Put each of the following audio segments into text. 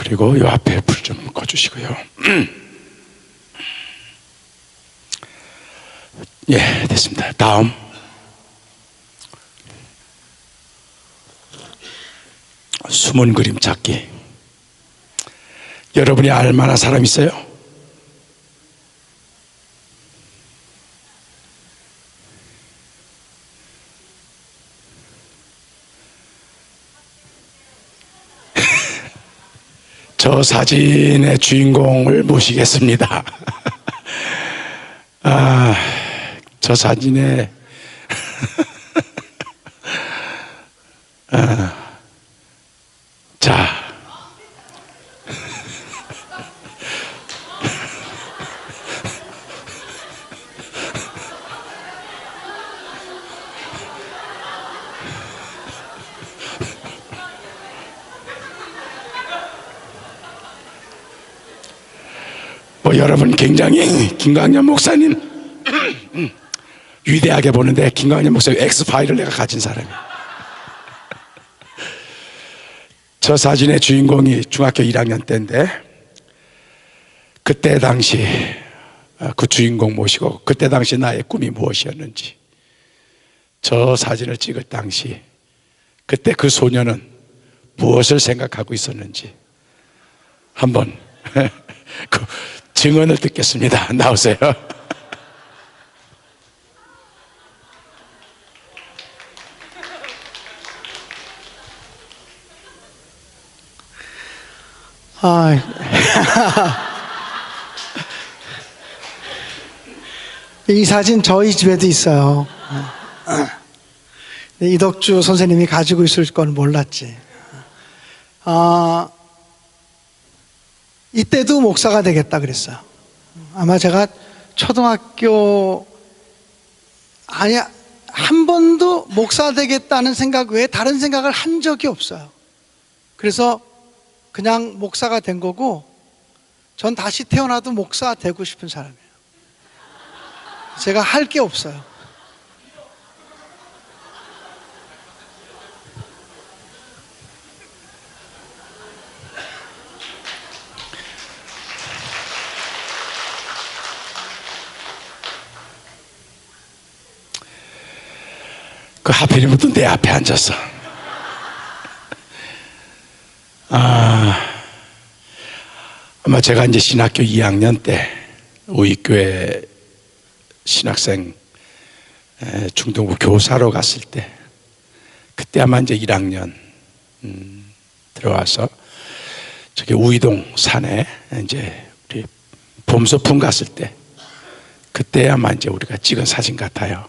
그리고 요 앞에 불 좀 꺼주시고요. 예, 됐습니다. 다음. 숨은 그림 찾기. 여러분이 알 만한 사람 있어요? 저 사진의 주인공을 모시겠습니다. 저 사진의 자, 여러분 굉장히 김강년 목사님 위대하게 보는데, 김강년 목사님 엑스파일을 내가 가진 사람이에요. 저 사진의 주인공이 중학교 1학년 때인데, 그때 당시 그 주인공 모시고 그때 당시 나의 꿈이 무엇이었는지, 저 사진을 찍을 당시 그때 그 소녀는 무엇을 생각하고 있었는지 한번 그 증언을 듣겠습니다. 나오세요. 이 사진 저희 집에도 있어요. 이덕주 선생님이 가지고 있을 건 몰랐지. 이때도 목사가 되겠다 그랬어요. 아마 제가 초등학교 한 번도 목사 되겠다는 생각 외에 다른 생각을 한 적이 없어요. 그래서 그냥 목사가 된 거고, 전 다시 태어나도 목사 되고 싶은 사람이에요. 제가 할 게 없어요. 그 하필이면 또 내 앞에 앉았어. 아마 제가 이제 신학교 2학년 때 우익교회 신학생 중등부 교사로 갔을 때, 그때 아마 이제 1학년 들어와서 저기 우이동 산에 이제 우리 봄소풍 갔을 때, 그때 아마 이제 우리가 찍은 사진 같아요.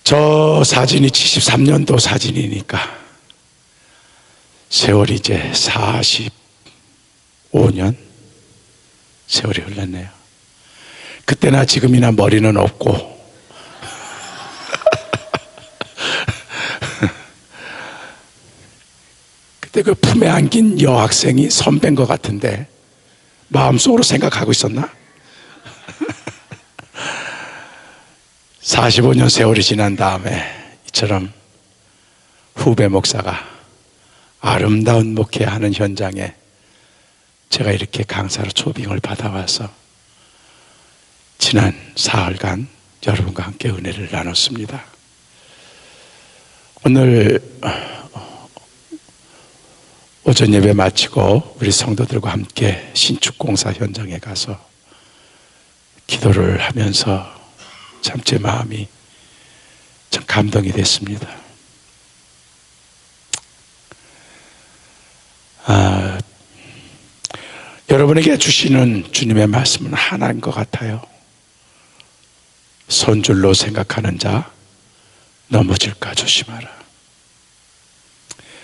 저 사진이 73년도 사진이니까 세월이 이제 45년 세월이 흘렀네요. 그때나 지금이나 머리는 없고 그때 그 품에 안긴 여학생이 선배인 것 같은데 마음속으로 생각하고 있었나? 45년 세월이 지난 다음에 이처럼 후배 목사가 아름다운 목회하는 현장에 제가 이렇게 강사로 초빙을 받아와서 지난 사흘간 여러분과 함께 은혜를 나눴습니다. 오늘 오전 예배 마치고 우리 성도들과 함께 신축공사 현장에 가서 기도를 하면서 참 제 마음이 참 감동이 됐습니다. 여러분에게 주시는 주님의 말씀은 하나인 것 같아요. 손줄로 생각하는 자 넘어질까 조심하라.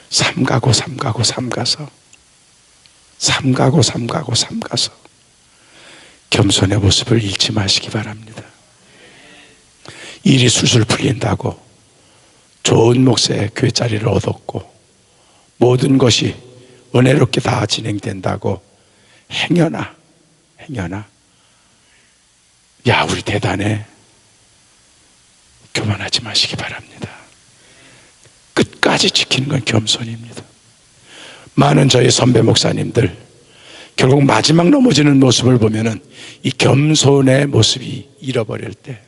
삼가고 삼가고 삼가서 삼가고 삼가고 삼가서 겸손의 모습을 잃지 마시기 바랍니다. 일이 술술 풀린다고 좋은 몫의 교회 자리를 얻었고 모든 것이 은혜롭게 다 진행된다고 행여나 야 우리 대단해 교만하지 마시기 바랍니다. 끝까지 지키는 건 겸손입니다. 많은 저희 선배 목사님들 결국 마지막 넘어지는 모습을 보면은 이 겸손의 모습이 잃어버릴 때,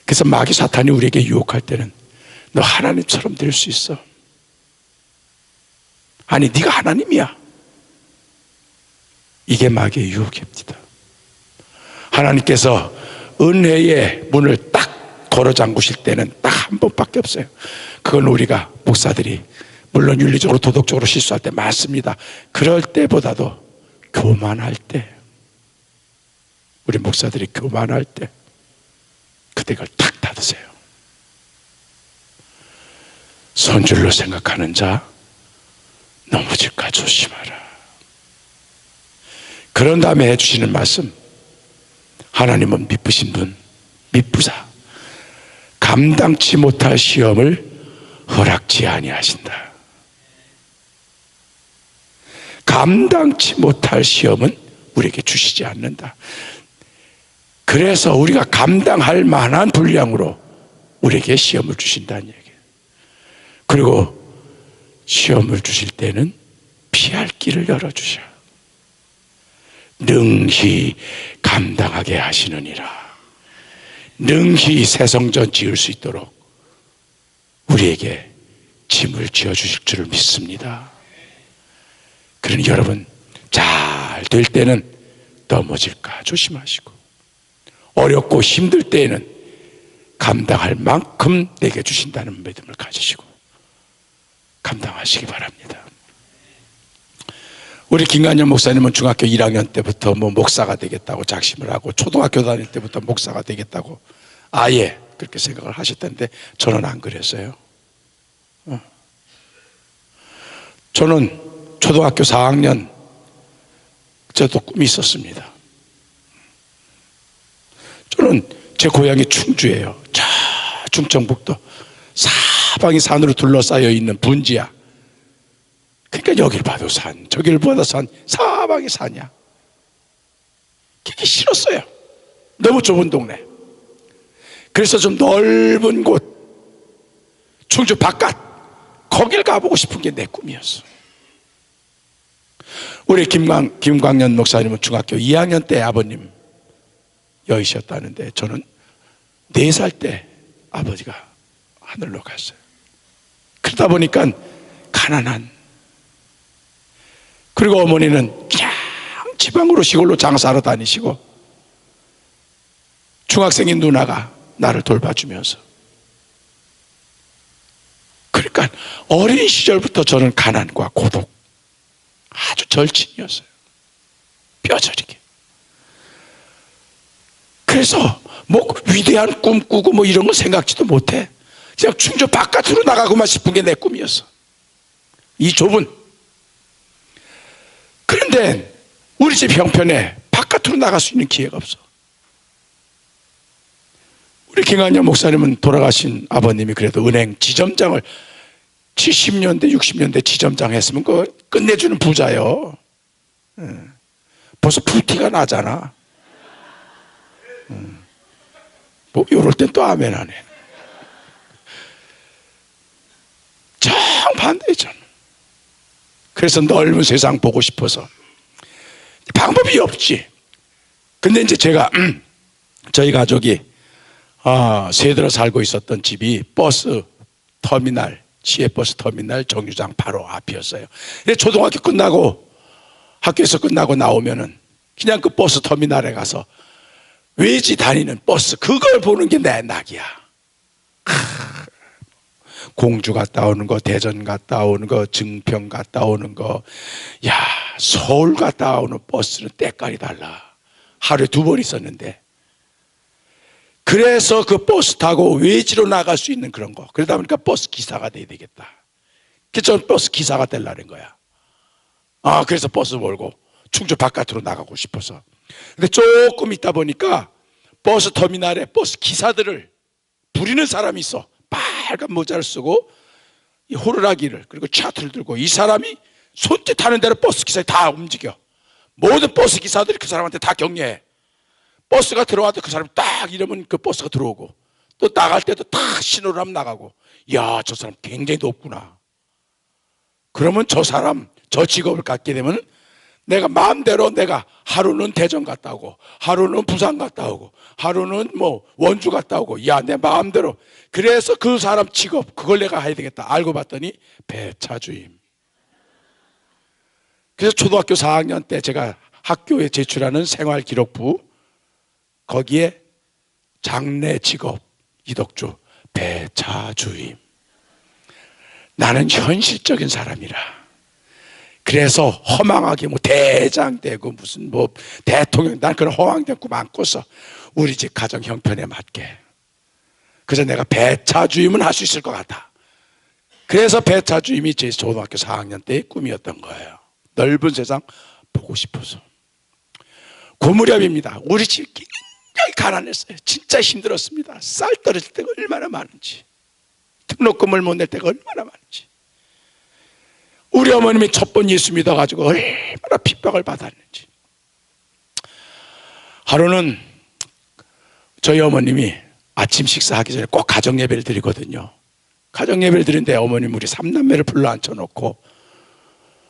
그래서 마귀 사탄이 우리에게 유혹할 때는 너 하나님처럼 될 수 있어. 아니 네가 하나님이야. 이게 마귀의 유혹입니다. 하나님께서 은혜의 문을 딱 걸어 잠그실 때는 딱 한 번밖에 없어요. 그건 우리가 목사들이 물론 윤리적으로 도덕적으로 실수할 때 많습니다. 그럴 때보다도 교만할 때, 우리 목사들이 교만할 때 그때 그걸 탁 닫으세요. 손줄로 생각하는 자 넘어질까 조심하라. 그런 다음에 해주시는 말씀, 하나님은 미쁘신 분, 미쁘사 감당치 못할 시험을 허락지 아니하신다. 감당치 못할 시험은 우리에게 주시지 않는다. 그래서 우리가 감당할 만한 분량으로 우리에게 시험을 주신다는 얘기예요. 그리고 시험을 주실 때는 피할 길을 열어주셔. 능히 감당하게 하시느니라. 능히 새성전 지을 수 있도록 우리에게 짐을 지어주실 줄을 믿습니다. 그러니 여러분, 잘 될 때는 넘어질까 조심하시고, 어렵고 힘들 때에는 감당할 만큼 내게 주신다는 믿음을 가지시고 감당하시기 바랍니다. 우리 김관영 목사님은 중학교 1학년 때부터 목사가 되겠다고 작심을 하고 초등학교 다닐 때부터 목사가 되겠다고 아예 그렇게 생각을 하셨던데 저는 안 그랬어요. 저는 초등학교 4학년 저도 꿈이 있었습니다. 저는 제 고향이 충주예요. 저 충청북도 사방이 산으로 둘러싸여 있는 분지야. 그러니까 여길 봐도 산, 저길 봐도 산, 사방이 산이야. 그게 싫었어요. 너무 좁은 동네. 그래서 좀 넓은 곳, 충주 바깥, 거길 가보고 싶은 게 내 꿈이었어. 우리 김광년 목사님은 중학교 2학년 때 아버님 여의셨다는데 저는 4살 때 아버지가 하늘로 갔어요. 그러다 보니까 가난한, 그리고 어머니는 그냥 지방으로 시골로 장사하러 다니시고 중학생인 누나가 나를 돌봐주면서, 그러니까 어린 시절부터 저는 가난과 고독 아주 절친이었어요. 뼈저리게. 그래서 위대한 꿈 꾸고 이런 거 생각지도 못해. 그냥 충주 바깥으로 나가고만 싶은 게 내 꿈이었어. 이 좁은. 그런데 우리 집 형편에 바깥으로 나갈 수 있는 기회가 없어. 우리 김한영 목사님은 돌아가신 아버님이 그래도 은행 지점장을 70년대 60년대 지점장 했으면 그거 끝내주는 부자요. 벌써 부티가 나잖아. 요럴 땐 또 아멘 하네. 정반대죠. 저는. 그래서 넓은 세상 보고 싶어서 방법이 없지. 근데 이제 제가 저희 가족이 세대로 살고 있었던 집이 버스 터미널, 시외버스 터미널 정류장 바로 앞이었어요. 초등학교 끝나고 학교에서 끝나고 나오면은 그냥 그 버스 터미널에 가서 외지 다니는 버스 그걸 보는 게 내 낙이야. 공주 갔다 오는 거, 대전 갔다 오는 거, 증평 갔다 오는 거, 야 서울 갔다 오는 버스는 때깔이 달라. 하루에 2번 있었는데. 그래서 그 버스 타고 외지로 나갈 수 있는 그런 거. 그러다 보니까 버스 기사가 돼야 되겠다. 그래서 저는 버스 기사가 되려는 거야. 그래서 버스 몰고 충주 바깥으로 나가고 싶어서. 근데 조금 있다 보니까 버스 터미널에 버스 기사들을 부리는 사람이 있어. 빨간 모자를 쓰고 이 호루라기를 그리고 차트를 들고, 이 사람이 손짓하는 대로 버스 기사에 다 움직여. 모든 버스 기사들이 그 사람한테 다 격려해. 버스가 들어와도 그 사람이 딱 이러면 그 버스가 들어오고, 또 나갈 때도 딱 신호를 하면 나가고. 야, 저 사람 굉장히 높구나. 그러면 저 사람, 저 직업을 갖게 되면 내가 마음대로 내가 하루는 대전 갔다 오고, 하루는 부산 갔다 오고, 하루는 뭐 원주 갔다 오고, 야, 내 마음대로. 그래서 그 사람 직업, 그걸 내가 해야 되겠다. 알고 봤더니 배차주임. 그래서 초등학교 4학년 때 제가 학교에 제출하는 생활기록부, 거기에 장래 직업, 이덕주, 배차주임. 나는 현실적인 사람이라. 그래서 허망하게 뭐 대장 되고 무슨 뭐 대통령, 난 그런 허황된 꿈 안 꿨어. 우리 집 가정 형편에 맞게. 그래서 내가 배차주임은 할 수 있을 것 같아. 그래서 배차주임이 제 초등학교 4학년 때의 꿈이었던 거예요. 넓은 세상 보고 싶어서. 그 무렵입니다. 우리 집 굉장히 가난했어요. 진짜 힘들었습니다. 쌀 떨어질 때가 얼마나 많은지, 등록금을 못 낼 때가 얼마나 많은지. 우리 어머님이 첫 번 예수 믿어가지고 얼마나 핍박을 받았는지. 하루는 저희 어머님이 아침 식사하기 전에 꼭 가정 예배를 드리거든요. 가정 예배를 드리는데 어머님 우리 삼남매를 불러 앉혀놓고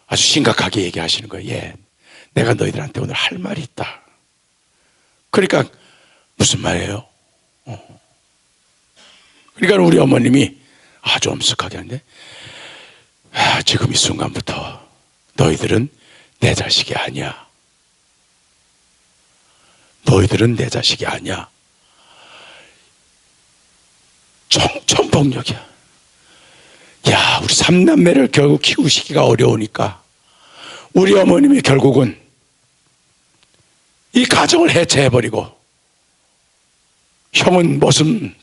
아주 심각하게 얘기하시는 거예요. 예, 내가 너희들한테 오늘 할 말이 있다. 그러니까 무슨 말이에요? 그러니까 우리 어머님이 아주 엄숙하게 하는데, 지금 이 순간부터 너희들은 내 자식이 아니야. 너희들은 내 자식이 아니야. 청천벽력이야. 야, 우리 삼남매를 결국 키우시기가 어려우니까 우리 어머님이 결국은 이 가정을 해체해버리고, 형은 무슨,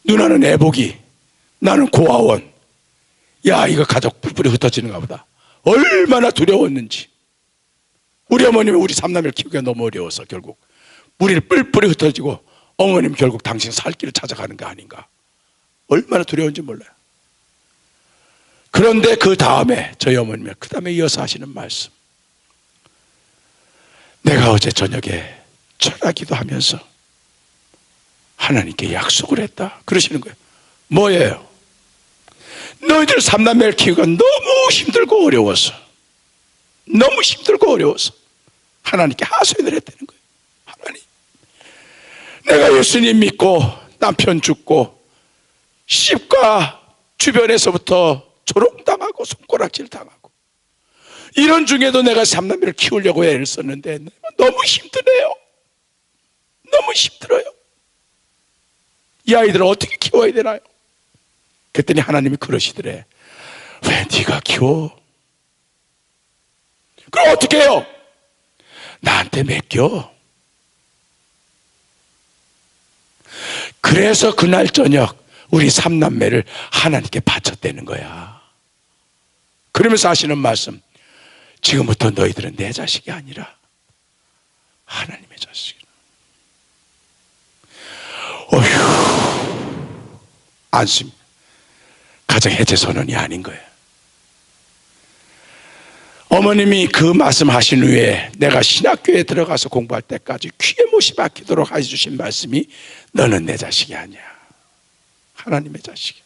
누나는 애복이, 나는 고아원. 야, 이거 가족 뿔뿔이 흩어지는가 보다. 얼마나 두려웠는지. 우리 어머님이 우리 삼남매를 키우기가 너무 어려워서 결국 우리를 뿔뿔이 흩어지고 어머님 결국 당신 살 길을 찾아가는 거 아닌가. 얼마나 두려운지 몰라요. 그런데 그 다음에 저희 어머님이 그 다음에 이어서 하시는 말씀. 내가 어제 저녁에 철학기도 하면서 하나님께 약속을 했다. 그러시는 거예요. 뭐예요? 너희들 삼남매를 키우기가 너무 힘들고 어려워서, 너무 힘들고 어려워서 하나님께 하소연을 했다는 거예요. 하나님, 내가 예수님 믿고 남편 죽고 시집가 주변에서부터 조롱당하고 손가락질 당하고 이런 중에도 내가 삼남매를 키우려고 애를 썼는데 너무 힘드네요. 너무 힘들어요. 이 아이들을 어떻게 키워야 되나요? 그랬더니 하나님이 그러시더래. 왜 네가 키워? 그럼 어떻게 해요? 나한테 맡겨. 그래서 그날 저녁 우리 삼남매를 하나님께 바쳤다는 거야. 그러면서 하시는 말씀, 지금부터 너희들은 내 자식이 아니라 하나님의 자식이라. 어휴, 안심. 가정 해체 선언이 아닌 거예요. 어머님이 그 말씀 하신 후에 내가 신학교에 들어가서 공부할 때까지 귀에 못이 박히도록 해주신 말씀이, 너는 내 자식이 아니야. 하나님의 자식이야.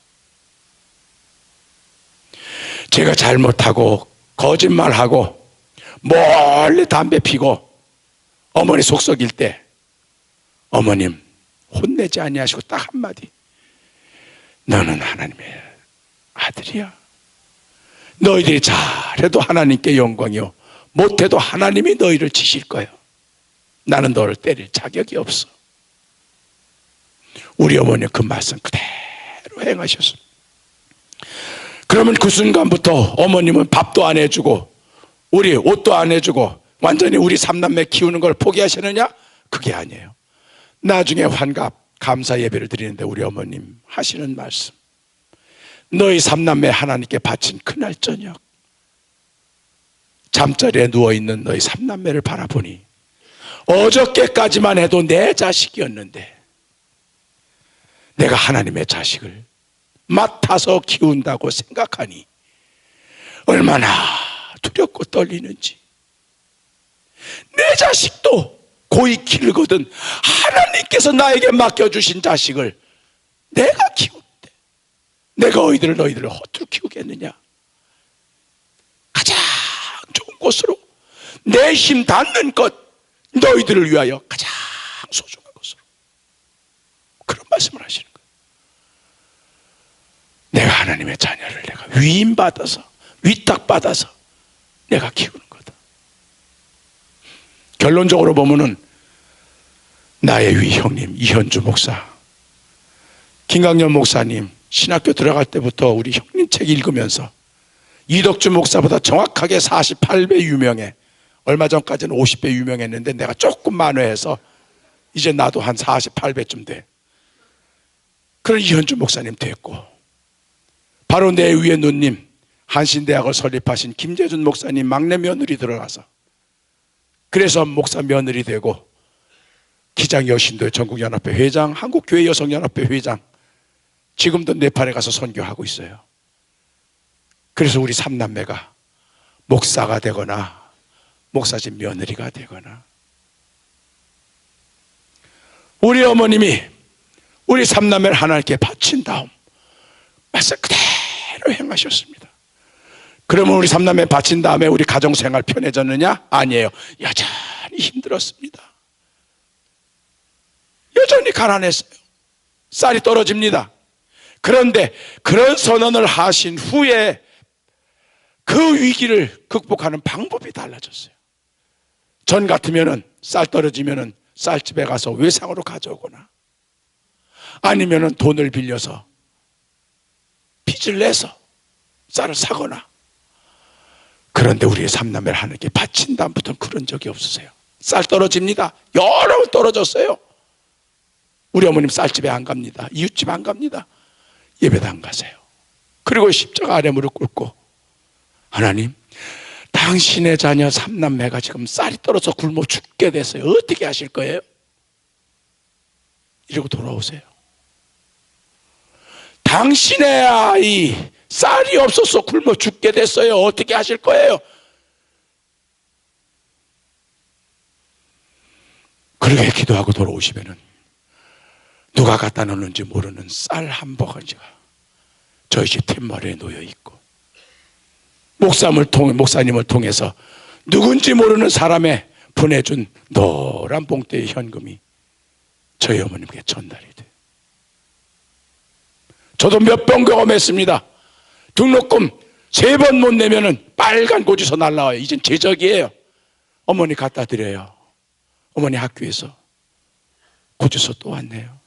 제가 잘못하고 거짓말하고 멀리 담배 피고 어머니 속 썩일 때 어머님 혼내지 아니하시고 딱 한마디, 너는 하나님의 아들이야. 너희들이 잘해도 하나님께 영광이요, 못해도 하나님이 너희를 치실 거예요. 나는 너를 때릴 자격이 없어. 우리 어머니는 그 말씀 그대로 행하셨습니다. 그러면 그 순간부터 어머님은 밥도 안 해주고 우리 옷도 안 해주고 완전히 우리 삼남매 키우는 걸 포기하시느냐? 그게 아니에요. 나중에 환갑 감사 예배를 드리는데 우리 어머님 하시는 말씀, 너희 삼남매 하나님께 바친 그날 저녁 잠자리에 누워있는 너희 삼남매를 바라보니 어저께까지만 해도 내 자식이었는데 내가 하나님의 자식을 맡아서 키운다고 생각하니 얼마나 두렵고 떨리는지. 내 자식도 고이 키우거든 하나님께서 나에게 맡겨주신 자식을 내가 키우는데 내가 너희들을 허투루 키우겠느냐. 것으로 내 힘 닿는 것 너희들을 위하여 가장 소중한 것으로, 그런 말씀을 하시는 거예요. 내가 하나님의 자녀를 내가 위임받아서 위탁받아서 내가 키우는 거다. 결론적으로 보면은 나의 위 형님 이현주 목사, 김강년 목사님 신학교 들어갈 때부터 우리 형님 책 읽으면서 이덕주 목사보다 정확하게 48배 유명해. 얼마 전까지는 50배 유명했는데 내가 조금 만회해서 이제 나도 한 48배쯤 돼. 그런 이현주 목사님 됐고, 바로 내 위에 누님 한신대학을 설립하신 김재준 목사님 막내 며느리 들어가서, 그래서 목사 며느리 되고 기장 여신도의 전국연합회 회장, 한국교회 여성연합회 회장, 지금도 네팔에 가서 선교하고 있어요. 그래서 우리 삼남매가 목사가 되거나 목사집 며느리가 되거나, 우리 어머님이 우리 삼남매를 하나님께 바친 다음 말씀 그대로 행하셨습니다. 그러면 우리 삼남매 바친 다음에 우리 가정생활 편해졌느냐? 아니에요. 여전히 힘들었습니다. 여전히 가난했어요. 쌀이 떨어집니다. 그런데 그런 선언을 하신 후에 그 위기를 극복하는 방법이 달라졌어요. 전 같으면은 쌀 떨어지면은 쌀집에 가서 외상으로 가져오거나, 아니면은 돈을 빌려서 빚을 내서 쌀을 사거나. 그런데 우리의 삼남매를 하나님께 바친 다음부터는 그런 적이 없으세요. 쌀 떨어집니다. 여러 번 떨어졌어요. 우리 어머님 쌀집에 안 갑니다. 이웃집 안 갑니다. 예배도 안 가세요. 그리고 십자가 아래 무릎 꿇고, 하나님, 당신의 자녀 삼남매가 지금 쌀이 떨어져 굶어 죽게 됐어요. 어떻게 하실 거예요? 이러고 돌아오세요. 당신의 아이 쌀이 없어서 굶어 죽게 됐어요. 어떻게 하실 거예요? 그렇게 기도하고 돌아오시면은 누가 갖다 놓는지 모르는 쌀 한 버가지가 저희 집 툇머리에 놓여 있고, 목사님을 통해서 누군지 모르는 사람의 보내준 노란 봉투의 현금이 저희 어머님께 전달이 돼요. 저도 몇 번 경험했습니다. 등록금 3번 못 내면은 빨간 고지서 날라와요. 이젠 제적이에요. 어머니 갖다 드려요. 어머니 학교에서 고지서 또 왔네요.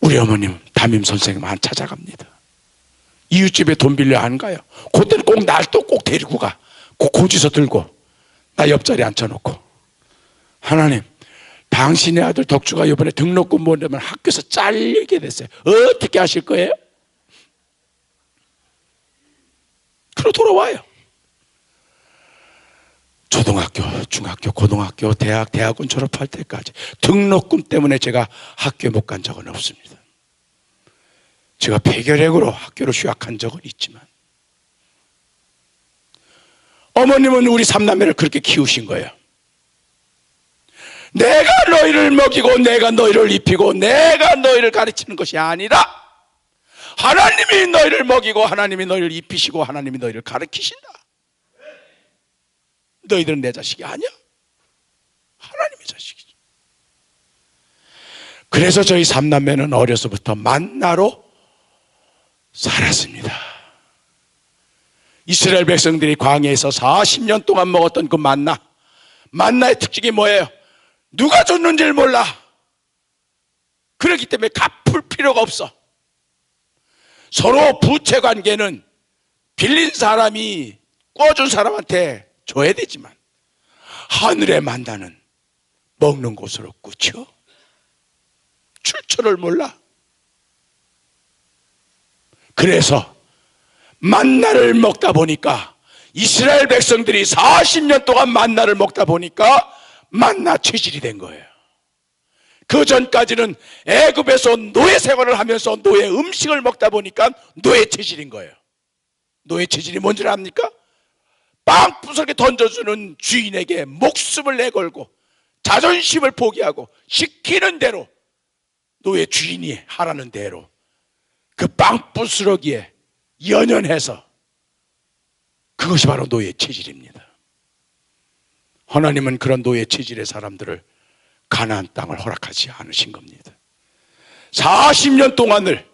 우리 어머님 담임 선생님 안 찾아갑니다. 이웃집에 돈 빌려 안 가요. 그때는 꼭 날 또 꼭 데리고 가. 그 고지서 들고 나 옆자리에 앉혀놓고, 하나님, 당신의 아들 덕주가 이번에 등록금 못 내면 학교에서 잘리게 됐어요. 어떻게 하실 거예요? 그러고 돌아와요. 초등학교, 중학교, 고등학교, 대학원 졸업할 때까지 등록금 때문에 제가 학교에 못 간 적은 없습니다. 제가 폐결핵으로 학교를 휴학한 적은 있지만, 어머님은 우리 삼남매를 그렇게 키우신 거예요. 내가 너희를 먹이고 내가 너희를 입히고 내가 너희를 가르치는 것이 아니라 하나님이 너희를 먹이고 하나님이 너희를 입히시고 하나님이 너희를 가르치신다. 너희들은 내 자식이 아니야. 하나님의 자식이지. 그래서 저희 삼남매는 어려서부터 만나로 살았습니다. 이스라엘 백성들이 광야에서 40년 동안 먹었던 그 만나의 특징이 뭐예요? 누가 줬는지를 몰라. 그렇기 때문에 갚을 필요가 없어. 서로 부채 관계는 빌린 사람이 꿔준 사람한테 줘야 되지만, 하늘의 만나는 먹는 곳으로 꽂혀 출처를 몰라. 그래서 만나를 먹다 보니까, 이스라엘 백성들이 40년 동안 만나를 먹다 보니까 만나 체질이 된 거예요. 그 전까지는 애굽에서 노예 생활을 하면서 노예 음식을 먹다 보니까 노예 체질인 거예요. 노예 체질이 뭔지 압니까? 빵 부스러기 던져주는 주인에게 목숨을 내걸고 자존심을 포기하고 시키는 대로, 노예 주인이 하라는 대로 그 빵 부스러기에 연연해서 그 그것이 바로 노예 체질입니다. 하나님은 그런 노예 체질의 사람들을 가나안 땅을 허락하지 않으신 겁니다. 40년 동안을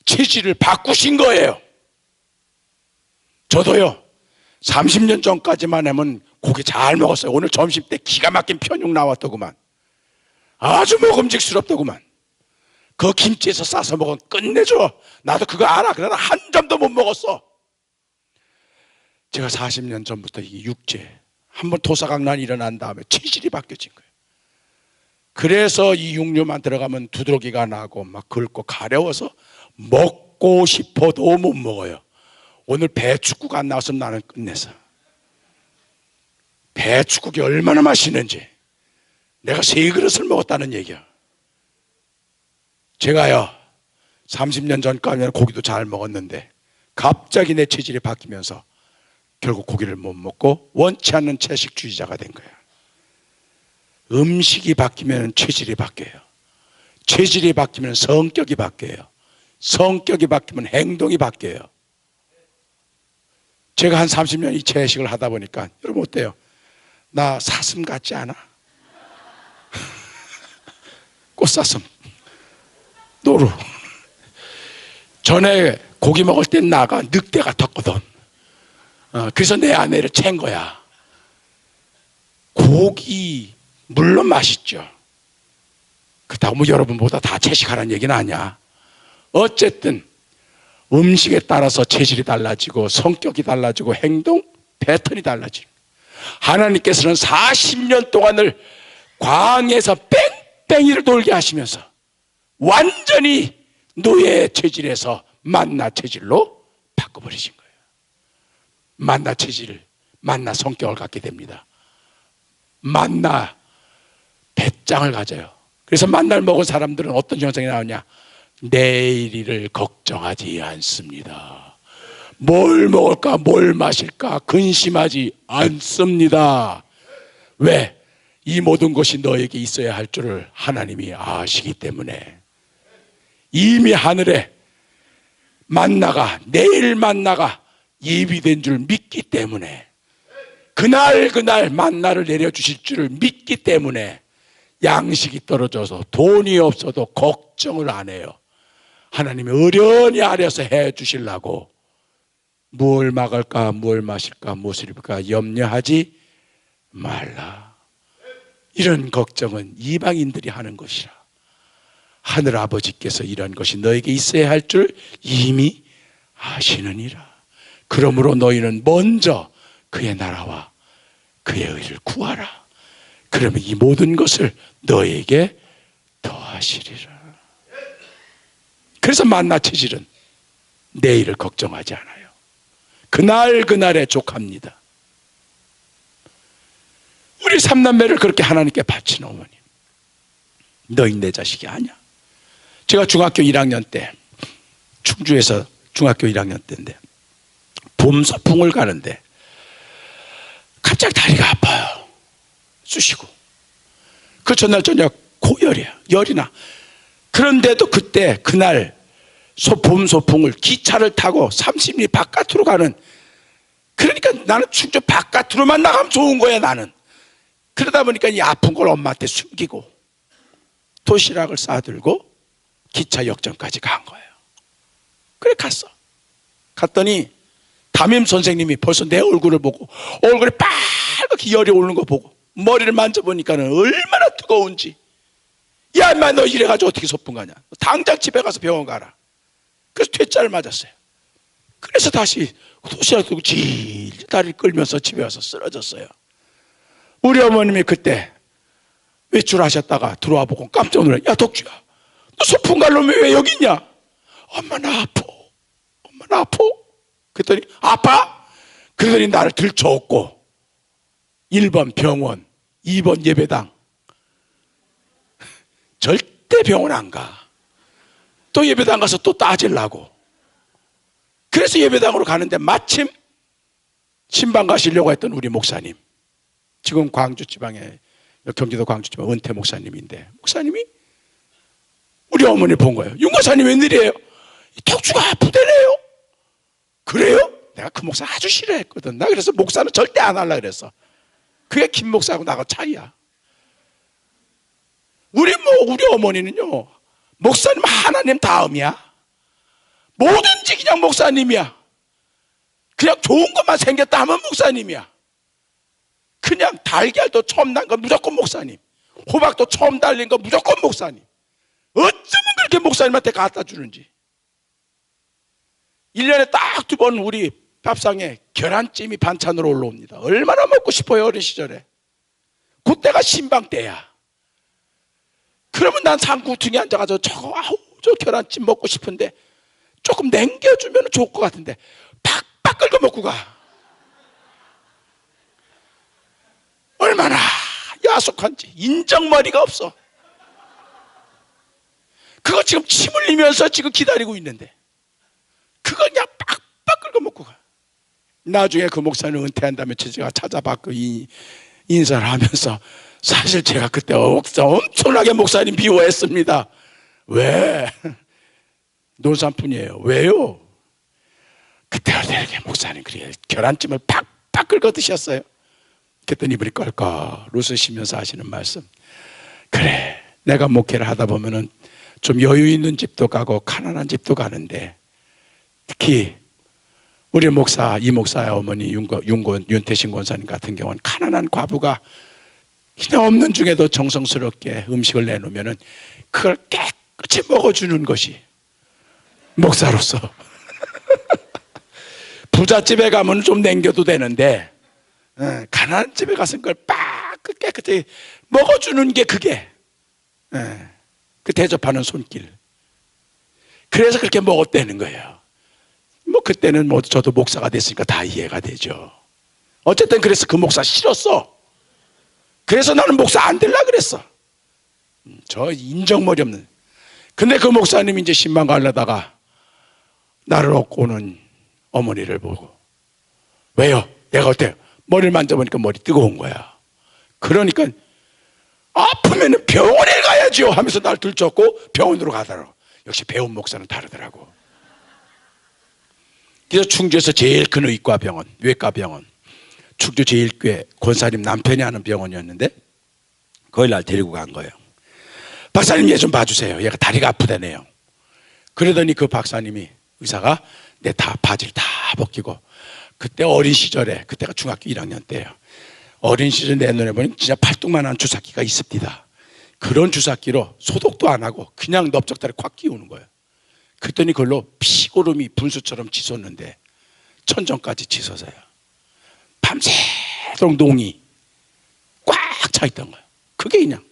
체질을 바꾸신 거예요. 저도요 30년 전까지만 하면 고기 잘 먹었어요. 오늘 점심 때 기가 막힌 편육 나왔더구만. 아주 먹음직스럽더구만. 그 김치에서 싸서 먹으면 끝내줘. 나도 그거 알아. 그러나 한 점도 못 먹었어. 제가 40년 전부터 이 육체 한번 토사강난이 일어난 다음에 체질이 바뀌어진 거예요. 그래서 이 육류만 들어가면 두드러기가 나고 막 긁고 가려워서 먹고 싶어도 못 먹어요. 오늘 배추국 안 나왔으면 나는 끝내서. 배추국이 얼마나 맛있는지 내가 3그릇을 먹었다는 얘기야. 제가요 30년 전까지는 고기도 잘 먹었는데 갑자기 내 체질이 바뀌면서 결국 고기를 못 먹고 원치 않는 채식주의자가 된 거야. 음식이 바뀌면 체질이 바뀌어요. 체질이 바뀌면 성격이 바뀌어요. 성격이 바뀌면 행동이 바뀌어요. 제가 한 30년 이 채식을 하다 보니까 여러분 어때요? 나 사슴 같지 않아? 꽃사슴 노루. 전에 고기 먹을 땐 나가 늑대 같았거든. 그래서 내 아내를 챈 거야. 고기 물론 맛있죠. 그렇다고 뭐 여러분보다 다 채식하라는 얘기는 아니야. 어쨌든 음식에 따라서 체질이 달라지고 성격이 달라지고 행동 패턴이 달라지고, 하나님께서는 40년 동안을 광야에서 뺑뺑이를 돌게 하시면서 완전히 노예 체질에서 만나 체질로 바꿔버리신 거예요. 만나 체질, 만나 성격을 갖게 됩니다. 만나 배짱을 가져요. 그래서 만나를 먹은 사람들은 어떤 현상이 나오냐? 내일을 걱정하지 않습니다. 뭘 먹을까 뭘 마실까 근심하지 않습니다. 왜? 이 모든 것이 너에게 있어야 할 줄을 하나님이 아시기 때문에. 이미 하늘에 만나가, 내일 만나가 예비된 줄 믿기 때문에, 그날 만나를 내려주실 줄을 믿기 때문에 양식이 떨어져서 돈이 없어도 걱정을 안 해요. 하나님이 어련히 아려서 해 주시려고 뭘 먹을까 뭘 마실까 무엇을 입을까 염려하지 말라. 이런 걱정은 이방인들이 하는 것이라. 하늘 아버지께서 이런 것이 너에게 있어야 할 줄 이미 아시느니라. 그러므로 너희는 먼저 그의 나라와 그의 의를 구하라. 그러면 이 모든 것을 너에게 더하시리라. 그래서 만나 체질은 내일을 걱정하지 않아요. 그날에 족합니다. 우리 삼남매를 그렇게 하나님께 바친 어머님, 너희 내 자식이 아니야. 제가 중학교 1학년 때, 충주에서 중학교 1학년 때인데 봄소풍을 가는데 갑자기 다리가 아파요. 쑤시고. 그 전날 저녁 고열이야. 열이 나. 그런데도 그날 봄소풍을 기차를 타고 30리 바깥으로 가는, 그러니까 나는 충주 바깥으로만 나가면 좋은 거야 나는. 그러다 보니까 이 아픈 걸 엄마한테 숨기고 도시락을 싸들고 기차 역전까지 간 거예요. 그래 갔더니 담임 선생님이 벌써 내 얼굴을 보고, 얼굴에 빨갛게 열이 오르는 거 보고 머리를 만져보니까는 얼마나 뜨거운지, 야 인마 너 이래가지고 어떻게 소풍 가냐, 당장 집에 가서 병원 가라. 그래서 퇴짜를 맞았어요. 그래서 다시 도시락 들고 질질 다리를 끌면서 집에 와서 쓰러졌어요. 우리 어머님이 그때 외출하셨다가 들어와 보고 깜짝 놀래. 야 덕주야, 너 소풍 갈 놈이 왜 여기 있냐? 엄마 나 아파. 엄마 나 아파. 그랬더니 아파? 그러더니 나를 들쳐업고 1번 병원, 2번 예배당. 절대 병원 안 가. 또 예배당 가서 또 따지려고. 그래서 예배당으로 가는데 마침 신방 가시려고 했던 우리 목사님, 지금 광주 지방에, 경기도 광주 지방 은퇴 목사님인데, 목사님이 우리 어머니 본 거예요. 윤 목사님 웬일이에요? 덕주가 아프대네요. 그래요? 내가 내가 그 목사 아주 싫어했거든. 나 그래서 목사는 절대 안 하려고 그랬어. 그게 김 목사하고 나하고 차이야. 우리 어머니는요, 목사님 하나님 다음이야. 뭐든지 그냥 목사님이야. 그냥 좋은 것만 생겼다 하면 목사님이야. 그냥 달걀도 처음 난 거 무조건 목사님, 호박도 처음 달린 거 무조건 목사님. 어쩌면 그렇게 목사님한테 갖다 주는지. 1년에 딱 2번 우리 밥상에 계란찜이 반찬으로 올라옵니다. 얼마나 먹고 싶어요, 어린 시절에. 그때가 신방 때야. 그러면 난 상구퉁이 앉아가지고 저 계란찜 먹고 싶은데 조금 남겨주면 좋을 것 같은데 팍팍 긁어 먹고 가. 얼마나 야속한지. 인정머리가 없어. 그거 지금 침 흘리면서 지금 기다리고 있는데 그거 그냥 팍팍 긁어 먹고 가. 나중에 그 목사님 은퇴한 다음에 제가 찾아봤고 인사를 하면서 사실 제가 그때 엄청나게 목사님 미워했습니다. 왜? 논산뿐이에요. 왜요? 그때 어떻게 목사님 그렇게 계란찜을 팍팍 긁어 드셨어요? 그랬더니 이분이 껄껄 웃으시면서 하시는 말씀. 그래, 내가 목회를 하다 보면은 좀 여유 있는 집도 가고 가난한 집도 가는데 특히 우리 목사, 이 목사의 어머니 윤태신 권사님 같은 경우는 가난한 과부가 그냥 없는 중에도 정성스럽게 음식을 내놓으면은 그걸 깨끗이 먹어주는 것이 목사로서. 부잣집에 가면 좀 남겨도 되는데 가난한 집에 가서 그걸 깨끗이 먹어주는 게 그게 그 대접하는 손길. 그래서 그렇게 먹었다는 거예요. 뭐 그때는 뭐 저도 목사가 됐으니까 다 이해가 되죠. 어쨌든 그래서 그 목사 싫었어. 그래서 나는 목사 안 되려고 그랬어. 저 인정머리 없는. 근데 그 목사님이 이제 신방 가려다가 나를 얻고 오는 어머니를 보고, 왜요? 내가 어때요? 머리를 만져보니까 머리 뜨거운 거야. 그러니까 아프면 병원에 가야죠 하면서 날 들쫓고 병원으로 가더라고. 역시 배운 목사는 다르더라고. 그래서 충주에서 제일 큰 의과병원, 외과병원, 충주 제일교회 권사님 남편이 하는 병원이었는데 거기 날 데리고 간 거예요. 박사님 얘 좀 봐주세요. 얘가 다리가 아프다네요. 그러더니 그 박사님이, 의사가 내 다 바지를 다 벗기고, 그때 어린 시절에, 그때가 중학교 1학년 때예요. 어린 시절 내 눈에 보니 진짜 팔뚝만한 주사기가 있습니다. 그런 주사기로 소독도 안 하고 그냥 넓적다리 콱 끼우는 거예요. 그랬더니 그걸로 피고름이 분수처럼 치솟는데 천정까지 치솟아요. 밤새도록 농이 꽉 차 있던 거예요. 그게 그냥.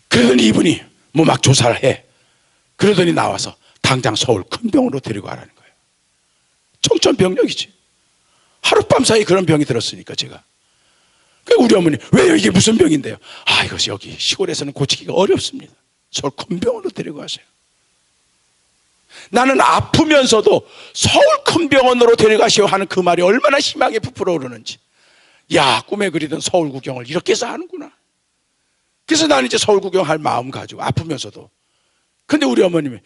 그러더니 이분이 뭐 막 조사를 해. 그러더니 나와서 당장 서울 큰 병원으로 데리고 가라는 거예요. 청천벽력이지. 하룻밤 사이 그런 병이 들었으니까 제가. 우리 어머니, 왜요? 이게 무슨 병인데요? 아, 이것이 여기 시골에서는 고치기가 어렵습니다. 서울 큰 병원으로 데리고 가세요. 나는 아프면서도 서울 큰 병원으로 데려가시오 하는 그 말이 얼마나 희망에 부풀어 오르는지. 야, 꿈에 그리던 서울 구경을 이렇게 해서 하는구나. 그래서 나는 이제 서울 구경할 마음 가지고 아프면서도. 근데 우리 어머님이,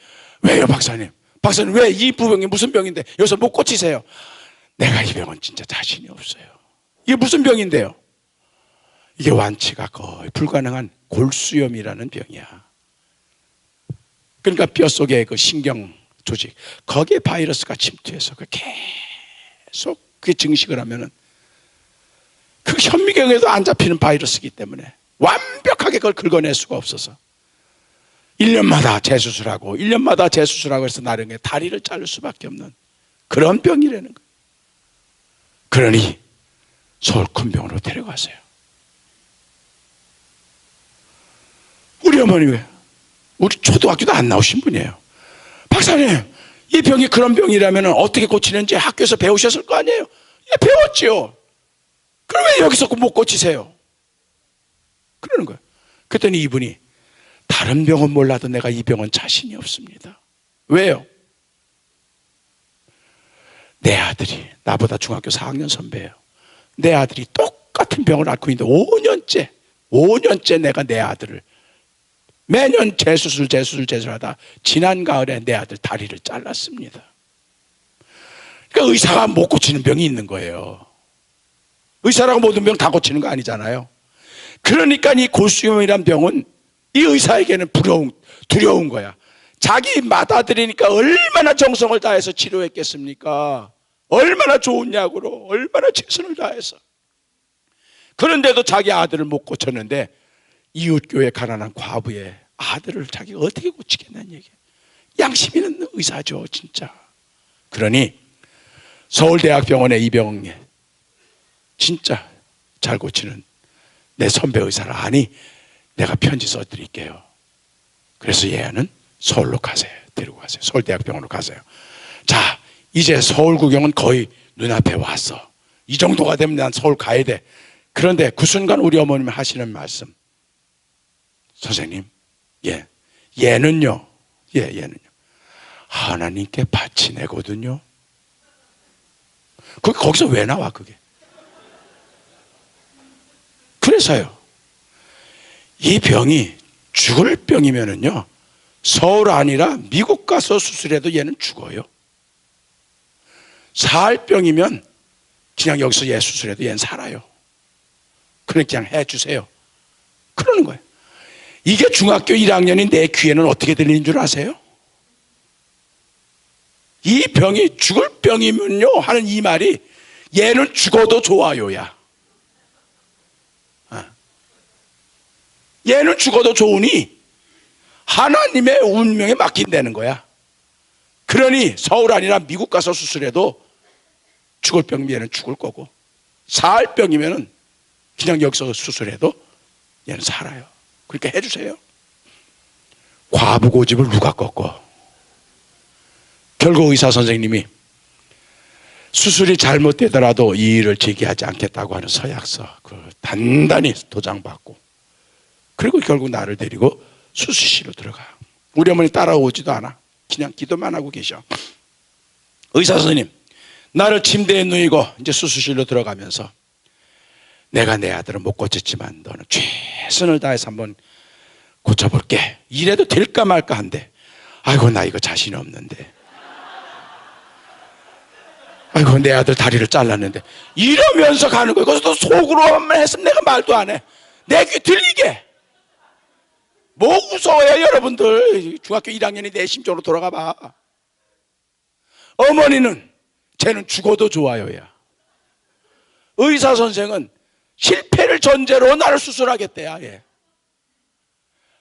왜요 박사님? 박사님 왜 이 부병이 무슨 병인데 여기서 못 고치세요? 내가 이 병은 진짜 자신이 없어요. 이게 무슨 병인데요? 이게 완치가 거의 불가능한 골수염이라는 병이야. 그러니까 뼛속에 그 신경 조직, 거기에 바이러스가 침투해서 계속 그게 증식을 하면은 그 현미경에도 안 잡히는 바이러스이기 때문에 완벽하게 그걸 긁어낼 수가 없어서 1년마다 재수술하고 1년마다 재수술하고 해서 나중에 다리를 자를 수밖에 없는 그런 병이라는 거예요. 그러니 서울 큰 병원으로 데려가세요. 우리 어머니 왜? 우리 초등학교도 안 나오신 분이에요. 박사님, 이 병이 그런 병이라면 어떻게 고치는지 학교에서 배우셨을 거 아니에요? 예, 배웠지요. 그럼 왜 여기서 못 고치세요? 그러는 거예요. 그랬더니 이분이, 다른 병은 몰라도 내가 이 병은 자신이 없습니다. 왜요? 내 아들이, 나보다 중학교 4학년 선배예요. 내 아들이 똑같은 병을 앓고 있는데 5년째 내가 내 아들을 매년 재수술하다 지난 가을에 내 아들 다리를 잘랐습니다. 그러니까 의사가 못 고치는 병이 있는 거예요. 의사라고 모든 병 다 고치는 거 아니잖아요. 그러니까 이 골수염이란 병은 이 의사에게는 두려운 거야. 자기 맏아들이니까 얼마나 정성을 다해서 치료했겠습니까? 얼마나 좋은 약으로 얼마나 최선을 다해서. 그런데도 자기 아들을 못 고쳤는데 이웃교회 가난한 과부의 아들을 자기가 어떻게 고치겠냐는 얘기예요. 양심 있는 의사죠 진짜. 그러니 서울대학병원의 이 병에 진짜 잘 고치는 내 선배 의사를 아니 내가 편지 써드릴게요. 그래서 얘는 서울로 가세요. 데리고 가세요. 서울대학병원으로 가세요. 자, 이제 서울 구경은 거의 눈앞에 왔어. 이 정도가 되면 난 서울 가야 돼. 그런데 그 순간 우리 어머님이 하시는 말씀, 선생님, 얘는요 하나님께 바치내거든요. 그게 거기서 왜 나와 그게? 그래서요, 이 병이 죽을 병이면은요 서울 아니라 미국 가서 수술해도 얘는 죽어요. 살 병이면 그냥 여기서 얘 수술해도 얘는 살아요. 그러니까 그냥 해주세요. 그러는 거예요. 이게 중학교 1학년인 내 귀에는 어떻게 들리는 줄 아세요? 이 병이 죽을 병이면요 하는 이 말이 얘는 죽어도 좋아요야. 얘는 죽어도 좋으니 하나님의 운명에 맡긴다는 거야. 그러니 서울 아니라 미국 가서 수술해도 죽을 병이면 얘는 죽을 거고, 살 병이면 그냥 여기서 수술해도 얘는 살아요. 그러니까 해주세요. 과부 고집을 누가 꺾어? 결국 의사 선생님이 수술이 잘못되더라도 이 일을 제기하지 않겠다고 하는 서약서 그걸 단단히 도장받고, 그리고 결국 나를 데리고 수술실로 들어가. 우리 어머니 따라오지도 않아. 그냥 기도만 하고 계셔. 의사 선생님 나를 침대에 누이고 이제 수술실로 들어가면서, 내가 내 아들은 못 고쳤지만 너는 최선을 다해서 한번 고쳐볼게. 이래도 될까 말까 한데, 아이고 나 이거 자신이 없는데, 아이고 내 아들 다리를 잘랐는데, 이러면서 가는 거예요. 그래서 또 속으로만 했으면 내가 말도 안 해. 내 귀 들리게. 뭐 무서워요 여러분들. 중학교 1학년이 내 심정으로 돌아가 봐. 어머니는 쟤는 죽어도 좋아요야. 의사 선생은 실패를 전제로 나를 수술하겠대야. 예.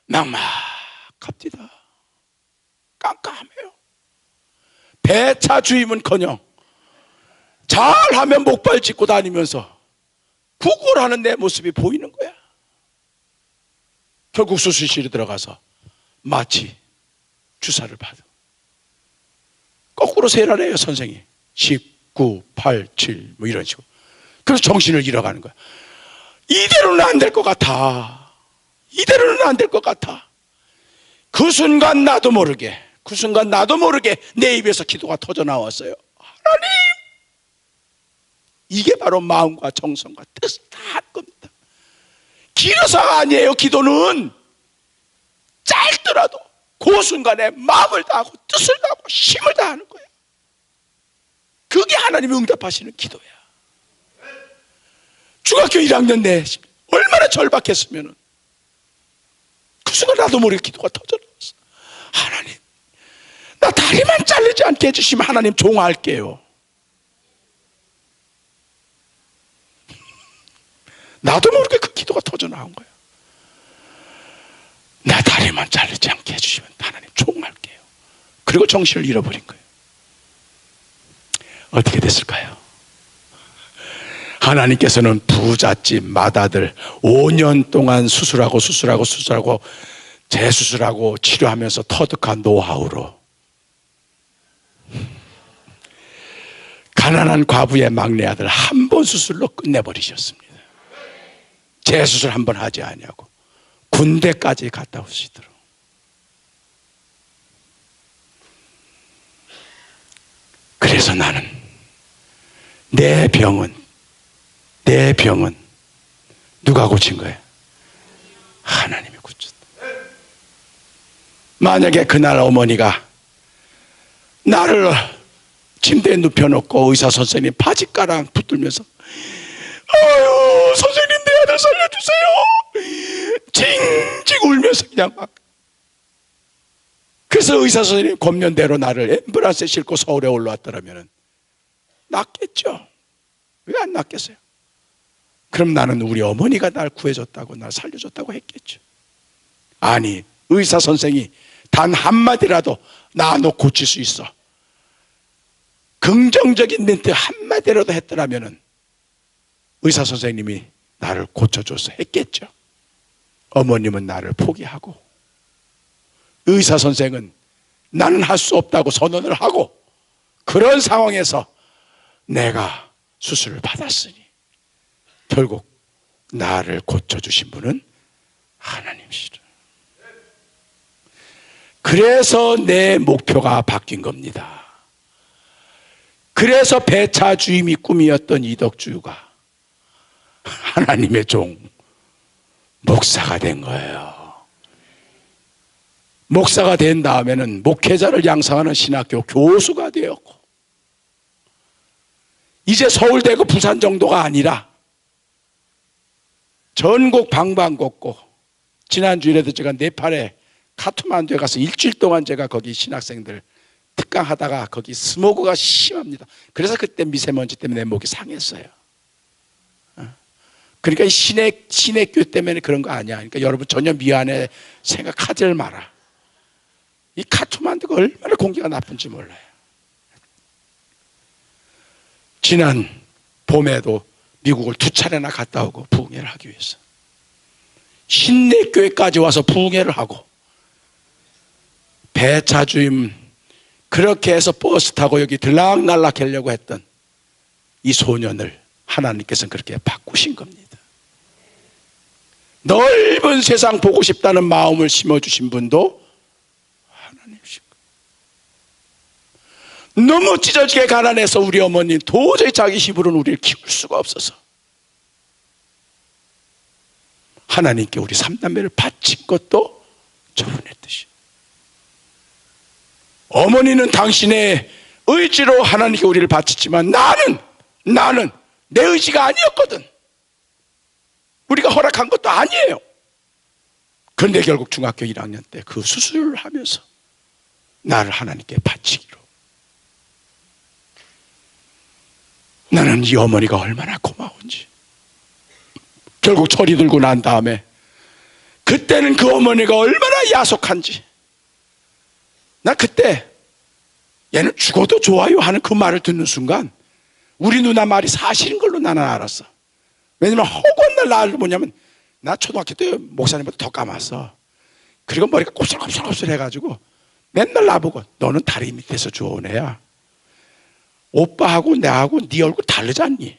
막막합니다. 깜깜해요. 배차 주임은커녕 잘하면 목발 짚고 다니면서 구걸하는 내 모습이 보이는 거야. 결국 수술실에 들어가서 마취 주사를 받아. 거꾸로 세라래요 선생이. 19, 8, 7 뭐 이런 식으로. 그래서 정신을 잃어가는 거야. 이대로는 안 될 것 같아. 이대로는 안 될 것 같아. 그 순간 나도 모르게 내 입에서 기도가 터져 나왔어요. 하나님, 이게 바로 마음과 정성과 뜻을 다 할 겁니다. 길어서 아니에요. 기도는 짧더라도 그 순간에 마음을 다하고 뜻을 다하고 힘을 다하는 거예요. 그게 하나님이 응답하시는 기도야. 중학교 1학년 내 얼마나 절박했으면 그 순간 나도 모르게 기도가 터져나왔어. 하나님, 나 다리만 자르지 않게 해주시면 하나님 종할게요. 나도 모르게 그 기도가 터져나온 거야. 나 다리만 자르지 않게 해주시면 하나님 종할게요. 그리고 정신을 잃어버린 거예요. 어떻게 됐을까요? 하나님께서는 부잣집 맏아들 5년 동안 수술하고 재수술하고 치료하면서 터득한 노하우로 가난한 과부의 막내 아들 한 번 수술로 끝내버리셨습니다. 재수술 한 번 하지 아니하고 군대까지 갔다 오시도록. 그래서 나는 내 병은 누가 고친 거예요? 하나님이 고쳤다. 만약에 그날 어머니가 나를 침대에 눕혀놓고 의사 선생님 바지가랑 붙들면서 아유 선생님 내 아들 살려주세요 징징 울면서 그냥 막. 그래서 의사 선생님 검련대로 나를 앰뷸런스에 싣고 서울에 올라왔더라면 낫겠죠. 왜 안 낫겠어요? 그럼 나는 우리 어머니가 날 구해줬다고 날 살려줬다고 했겠죠. 아니 의사 선생이 단 한마디라도 나 너 고칠 수 있어 긍정적인 멘트 한마디라도 했더라면 의사 선생님이 나를 고쳐줘서 했겠죠. 어머님은 나를 포기하고 의사 선생은 나는 할 수 없다고 선언을 하고 그런 상황에서 내가 수술을 받았으니 결국 나를 고쳐주신 분은 하나님이시라. 그래서 내 목표가 바뀐 겁니다. 그래서 배차 주임이 꿈이었던 이덕주가 하나님의 종 목사가 된 거예요. 목사가 된 다음에는 목회자를 양성하는 신학교 교수가 되었고 이제 서울대고 부산 정도가 아니라 전국 방방곡곡 지난주일에도 제가 네팔에 카트만두에 가서 일주일 동안 제가 거기 신학생들 특강하다가 거기 스모그가 심합니다. 그래서 그때 미세먼지 때문에 내 목이 상했어요. 그러니까 신의교 때문에 그런 거 아니야. 그러니까 여러분 전혀 미안해 생각하지 마라. 이 카트만두가 얼마나 공기가 나쁜지 몰라요. 지난 봄에도 미국을 2차례나 갔다 오고 부흥회를 하기 위해서 신내교회까지 와서 부흥회를 하고 배차주임 그렇게 해서 버스 타고 여기 들락날락 하려고 했던 이 소년을 하나님께서는 그렇게 바꾸신 겁니다. 넓은 세상 보고 싶다는 마음을 심어주신 분도 하나님이신 거예요. 너무 찢어지게 가난해서 우리 어머니 도저히 자기 힘으로는 우리를 키울 수가 없어서 하나님께 우리 3남매를 바친 것도 저분의 뜻이에요. 어머니는 당신의 의지로 하나님께 우리를 바쳤지만 나는 내 의지가 아니었거든. 우리가 허락한 것도 아니에요. 그런데 결국 중학교 1학년 때 그 수술을 하면서 나를 하나님께 바치기로. 나는 이 어머니가 얼마나 고마운지. 결국 철이 들고 난 다음에 그때는 그 어머니가 얼마나 야속한지 나 그때 얘는 죽어도 좋아요 하는 그 말을 듣는 순간 우리 누나 말이 사실인 걸로 나는 알았어. 왜냐면 허구한 날 뭐냐면 나 초등학교 때 목사님보다 더 까맣어. 그리고 머리가 곱슬곱슬 해가지고 맨날 나보고 너는 다리 밑에서 주워온 애야. 오빠하고 내하고 네 얼굴 다르지 않니?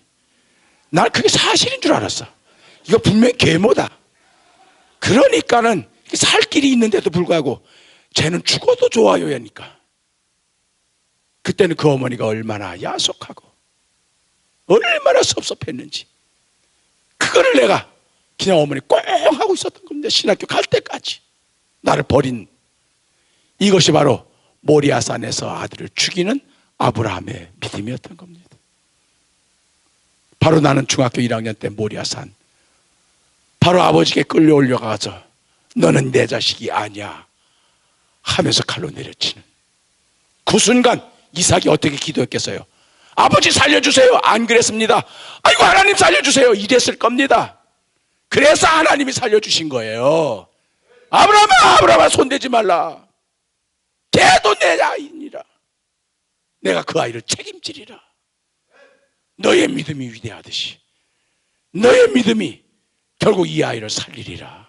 난 그게 사실인 줄 알았어. 이거 분명히 계모다. 그러니까는 살 길이 있는데도 불구하고 쟤는 죽어도 좋아요 하니까 그때는 그 어머니가 얼마나 야속하고 얼마나 섭섭했는지 그거를 내가 그냥 어머니 꼭 하고 있었던 겁니다. 신학교 갈 때까지 나를 버린 이것이 바로 모리아산에서 아들을 죽이는 아브라함의 믿음이었던 겁니다. 바로 나는 중학교 1학년 때 모리아산 바로 아버지께 끌려올려가서 너는 내 자식이 아니야 하면서 칼로 내려치는 그 순간 이삭이 어떻게 기도했겠어요? 아버지 살려주세요. 안 그랬습니다. 아이고 하나님 살려주세요. 이랬을 겁니다. 그래서 하나님이 살려주신 거예요. 아브라함아 손대지 말라. 걔도 내 아이니라. 내가 그 아이를 책임지리라. 너의 믿음이 위대하듯이 너의 믿음이 결국 이 아이를 살리리라.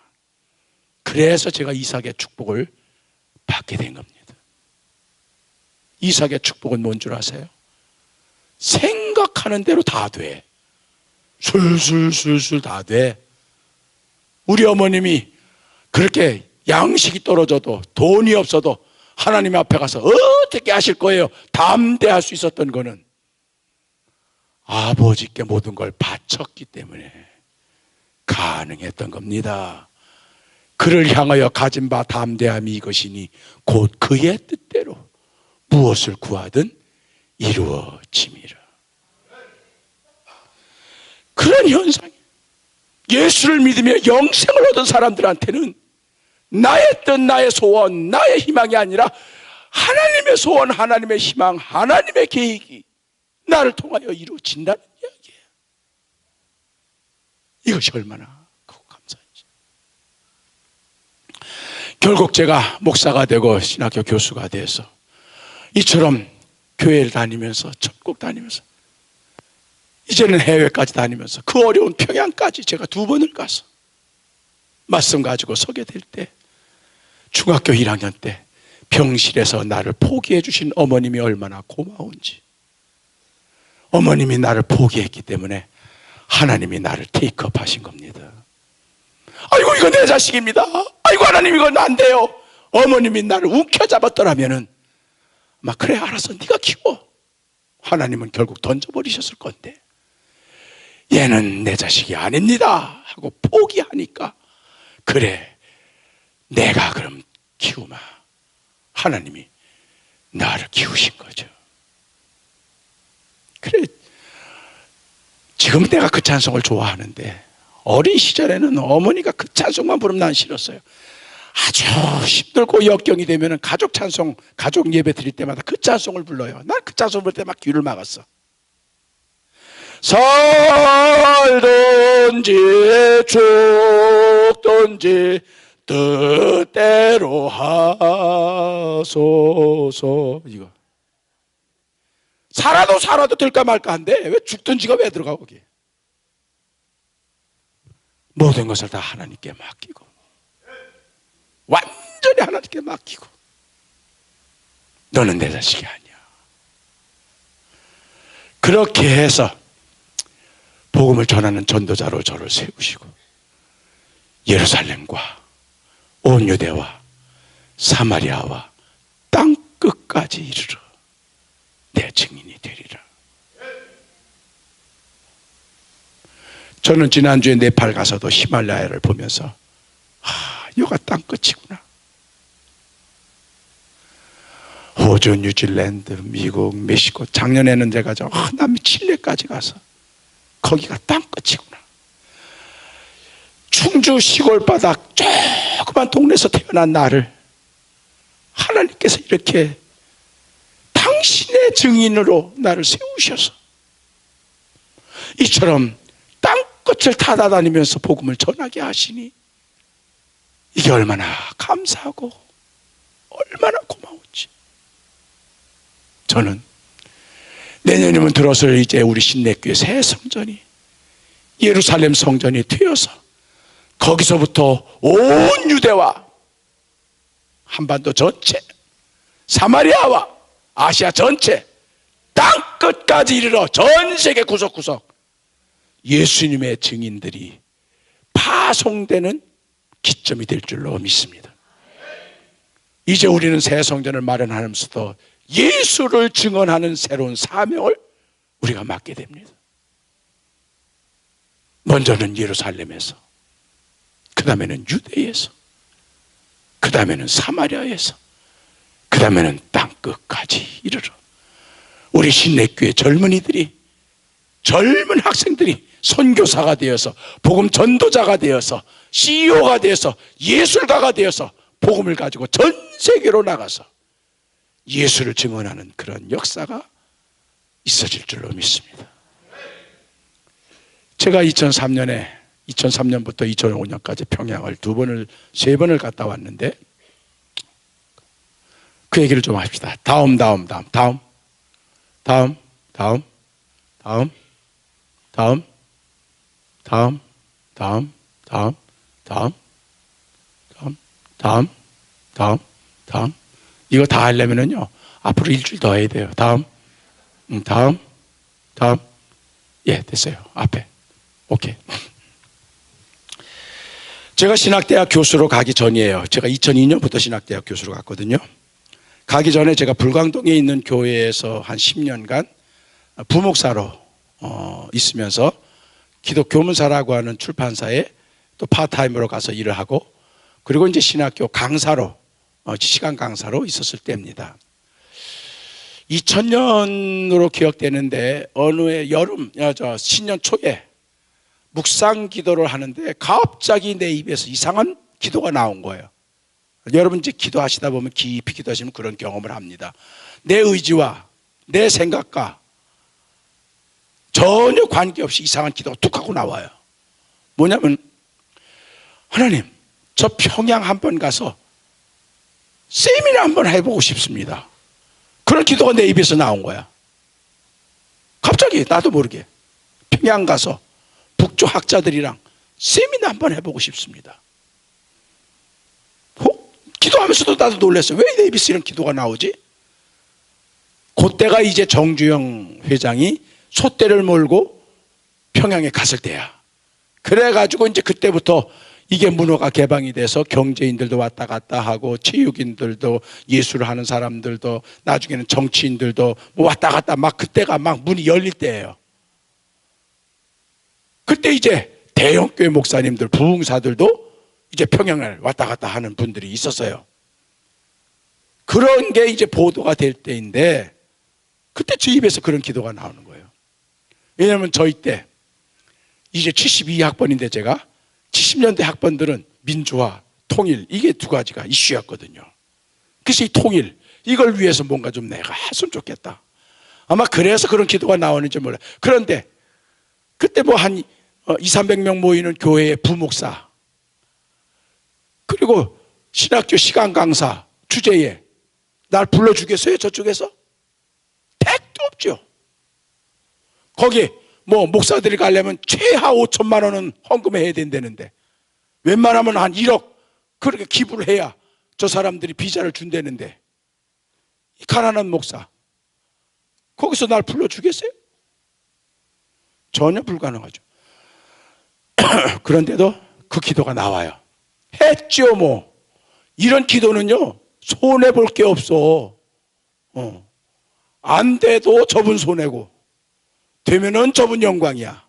그래서 제가 이삭의 축복을 받게 된 겁니다. 이삭의 축복은 뭔 줄 아세요? 생각하는 대로 다 돼. 술술술술 다 돼. 우리 어머님이 그렇게 양식이 떨어져도 돈이 없어도 하나님 앞에 가서 어떻게 하실 거예요? 담대할 수 있었던 거는 아버지께 모든 걸 바쳤기 때문에 가능했던 겁니다. 그를 향하여 가진 바 담대함이 이것이니 곧 그의 뜻대로 무엇을 구하든 이루어짐이라. 그런 현상이 예수를 믿으며 영생을 얻은 사람들한테는 나의 뜻, 나의 소원, 나의 희망이 아니라 하나님의 소원, 하나님의 희망, 하나님의 계획이 나를 통하여 이루어진다는 이야기예요. 이것이 얼마나 크고 감사한지. 결국 제가 목사가 되고 신학교 교수가 돼서 이처럼 교회를 다니면서 전국 다니면서 이제는 해외까지 다니면서 그 어려운 평양까지 제가 2번을 가서 말씀 가지고 서게 될 때 중학교 1학년 때 병실에서 나를 포기해 주신 어머님이 얼마나 고마운지, 어머님이 나를 포기했기 때문에 하나님이 나를 테이크업 하신 겁니다. 아이고 이거 내 자식입니다. 아이고 하나님 이건 안 돼요. 어머님이 나를 움켜잡았더라면은 막 그래 알았어 네가 키워. 하나님은 결국 던져버리셨을 건데 얘는 내 자식이 아닙니다 하고 포기하니까 그래 내가 그럼 키우마. 하나님이 나를 키우신 거죠. 그래 지금 내가 그 찬송을 좋아하는데 어린 시절에는 어머니가 그 찬송만 부르면 난 싫었어요. 아주 힘들고 역경이 되면 가족 찬송, 가족 예배 드릴 때마다 그 찬송을 불러요. 난 그 찬송 부를 때 막 귀를 막았어. 살든지 죽든지 뜻대로 하소서. 이거 살아도 될까 말까 한데 왜 죽든지가 왜 들어가 거기. 모든 것을 다 하나님께 맡기고 완전히 하나님께 맡기고 너는 내 자식이 아니야. 그렇게 해서 복음을 전하는 전도자로 저를 세우시고 예루살렘과 온 유대와 사마리아와 땅끝까지 이르러 내 증인이 되리라. 저는 지난주에 네팔 가서도 히말라야를 보면서 여기가 땅끝이구나. 호주, 뉴질랜드, 미국, 멕시코, 작년에는 제가 남미 칠레까지 가서 거기가 땅끝이구나. 충주 시골바닥 조그만 동네에서 태어난 나를 하나님께서 이렇게 당신의 증인으로 나를 세우셔서 이처럼 땅끝을 타다다니면서 복음을 전하게 하시니 이게 얼마나 감사하고 얼마나 고마운지. 저는 내년이면 들어설 이제 우리 신내교회 새 성전이 예루살렘 성전이 되어서 거기서부터 온 유대와 한반도 전체, 사마리아와 아시아 전체, 땅끝까지 이르러 전 세계 구석구석 예수님의 증인들이 파송되는 기점이 될 줄로 믿습니다. 이제 우리는 새 성전을 마련하면서도 예수를 증언하는 새로운 사명을 우리가 맡게 됩니다. 먼저는 예루살렘에서, 그 다음에는 유대에서, 그 다음에는 사마리아에서, 그 다음에는 땅끝까지 이르러 우리 신내교회 젊은이들이, 젊은 학생들이 선교사가 되어서 복음 전도자가 되어서 CEO가 되어서 예술가가 되어서 복음을 가지고 전 세계로 나가서 예수를 증언하는 그런 역사가 있어질 줄로 믿습니다. 제가 2003년부터 2005년까지 평양을 3번을 갔다 왔는데 그 얘기를 좀 합시다. 다음 이거 다 하려면은요 앞으로 일주일 더 해야 돼요. 다음 예 됐어요. 앞에 오케이. 제가 신학대학 교수로 가기 전이에요. 제가 2002년부터 신학대학 교수로 갔거든요. 가기 전에 제가 불광동에 있는 교회에서 한 10년간 부목사로 있으면서 기독교문사라고 하는 출판사에 또 파트타임으로 가서 일을 하고, 그리고 이제 신학교 강사로 시간 강사로 있었을 때입니다. 2000년으로 기억되는데 어느 해 여름, 신년 초에 묵상 기도를 하는데 갑자기 내 입에서 이상한 기도가 나온 거예요. 여러분 이제 기도하시다 보면 깊이 기도하시면 그런 경험을 합니다. 내 의지와 내 생각과 전혀 관계없이 이상한 기도가 툭 하고 나와요. 뭐냐면, 하나님, 저 평양 한번 가서 세미나 한번 해보고 싶습니다. 그런 기도가 내 입에서 나온 거야. 갑자기 나도 모르게 평양 가서 북쪽 학자들이랑 세미나 한번 해보고 싶습니다. 기도하면서도 나도 놀랐어요. 왜 내 입에서 이런 기도가 나오지? 그때가 이제 정주영 회장이 소떼를 몰고 평양에 갔을 때야. 그래가지고 이제 그때부터 이게 문화가 개방이 돼서 경제인들도 왔다 갔다 하고 체육인들도 예술을 하는 사람들도 나중에는 정치인들도 뭐 왔다 갔다 막 그때가 막 문이 열릴 때예요. 그때 이제 대형교회 목사님들, 부흥사들도 이제 평양을 왔다 갔다 하는 분들이 있었어요. 그런 게 이제 보도가 될 때인데 그때 제 입에서 그런 기도가 나오는 거예요. 왜냐하면 저희 때 이제 72학번인데 제가 70년대 학번들은 민주화, 통일 이게 두 가지가 이슈였거든요. 그래서 이 통일 이걸 위해서 뭔가 좀 내가 했으면 좋겠다. 아마 그래서 그런 기도가 나오는지 몰라요. 그런데 그때 뭐 한 200~300명 모이는 교회의 부목사 그리고 신학교 시간 강사 주제에 날 불러주겠어요? 저쪽에서? 택도 없죠. 거기 뭐 목사들이 가려면 최하 5천만 원은 헌금해야 된다는데 웬만하면 한 1억 그렇게 기부를 해야 저 사람들이 비자를 준다는데 이 가난한 목사 거기서 날 불러주겠어요? 전혀 불가능하죠. 그런데도 그 기도가 나와요. 했죠 뭐. 이런 기도는요 손해볼 게 없어. 안 돼도 저분 손해고 되면은 저분 영광이야.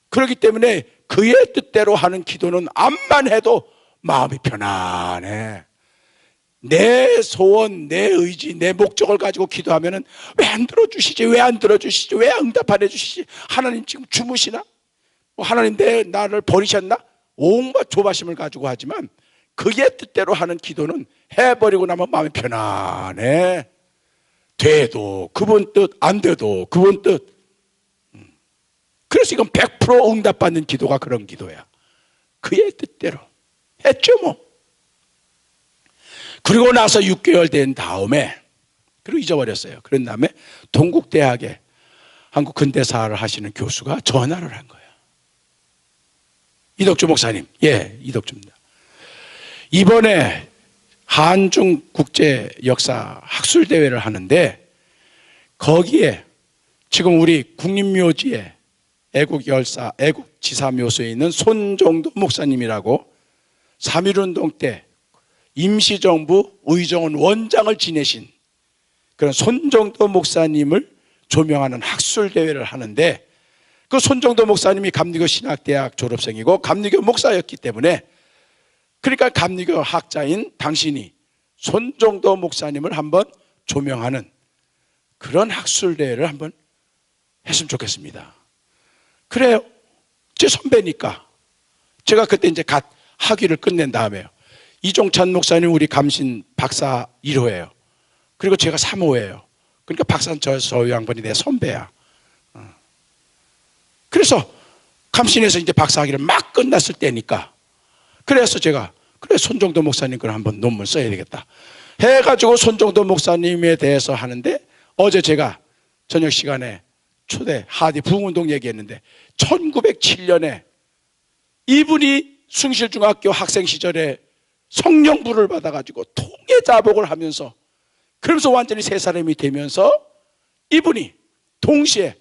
그렇기 때문에 그의 뜻대로 하는 기도는 암만 해도 마음이 편안해. 내 소원, 내 의지, 내 목적을 가지고 기도하면은 왜 안 들어주시지? 왜 안 들어주시지? 왜 응답 안 해주시지? 하나님 지금 주무시나? 하나님 나를 버리셨나? 온갖 조바심을 가지고 하지만 그의 뜻대로 하는 기도는 해버리고 나면 마음이 편안해. 돼도 그분 뜻, 안 돼도 그분 뜻. 그래서 이건 100% 응답받는 기도가 그런 기도야. 그의 뜻대로 했죠 뭐. 그리고 나서 6개월 된 다음에 그리고 잊어버렸어요. 그런 다음에 동국대학에 한국 근대사를 하시는 교수가 전화를 한 거예요. 이덕주 목사님, 예, 이덕주입니다. 이번에 한중 국제 역사 학술 대회를 하는데 거기에 지금 우리 국립묘지에 애국열사, 애국지사묘소에 있는 손정도 목사님이라고 3.1운동 때 임시정부 의정원 원장을 지내신 그런 손정도 목사님을 조명하는 학술대회를 하는데 그 손정도 목사님이 감리교 신학대학 졸업생이고 감리교 목사였기 때문에 그러니까 감리교 학자인 당신이 손정도 목사님을 한번 조명하는 그런 학술대회를 한번 했으면 좋겠습니다. 그래요. 제 선배니까 제가 그때 이제 학위를 끝낸 다음에요. 이종찬 목사님 우리 감신 박사 1호예요. 그리고 제가 3호예요. 그러니까 박사는 저 양반이 내 선배야. 그래서 감신에서 이제 박사 학위를 막 끝났을 때니까 그래서 제가 그래 손정도 목사님 걸 한번 논문 써야 되겠다 해가지고 손정도 목사님에 대해서 하는데 어제 제가 저녁 시간에 초대 하디 부흥운동 얘기했는데 1907년에 이분이 숭실중학교 학생 시절에 성령불을 받아가지고 통해자복을 하면서 그러면서 완전히 새 사람이 되면서 이분이 동시에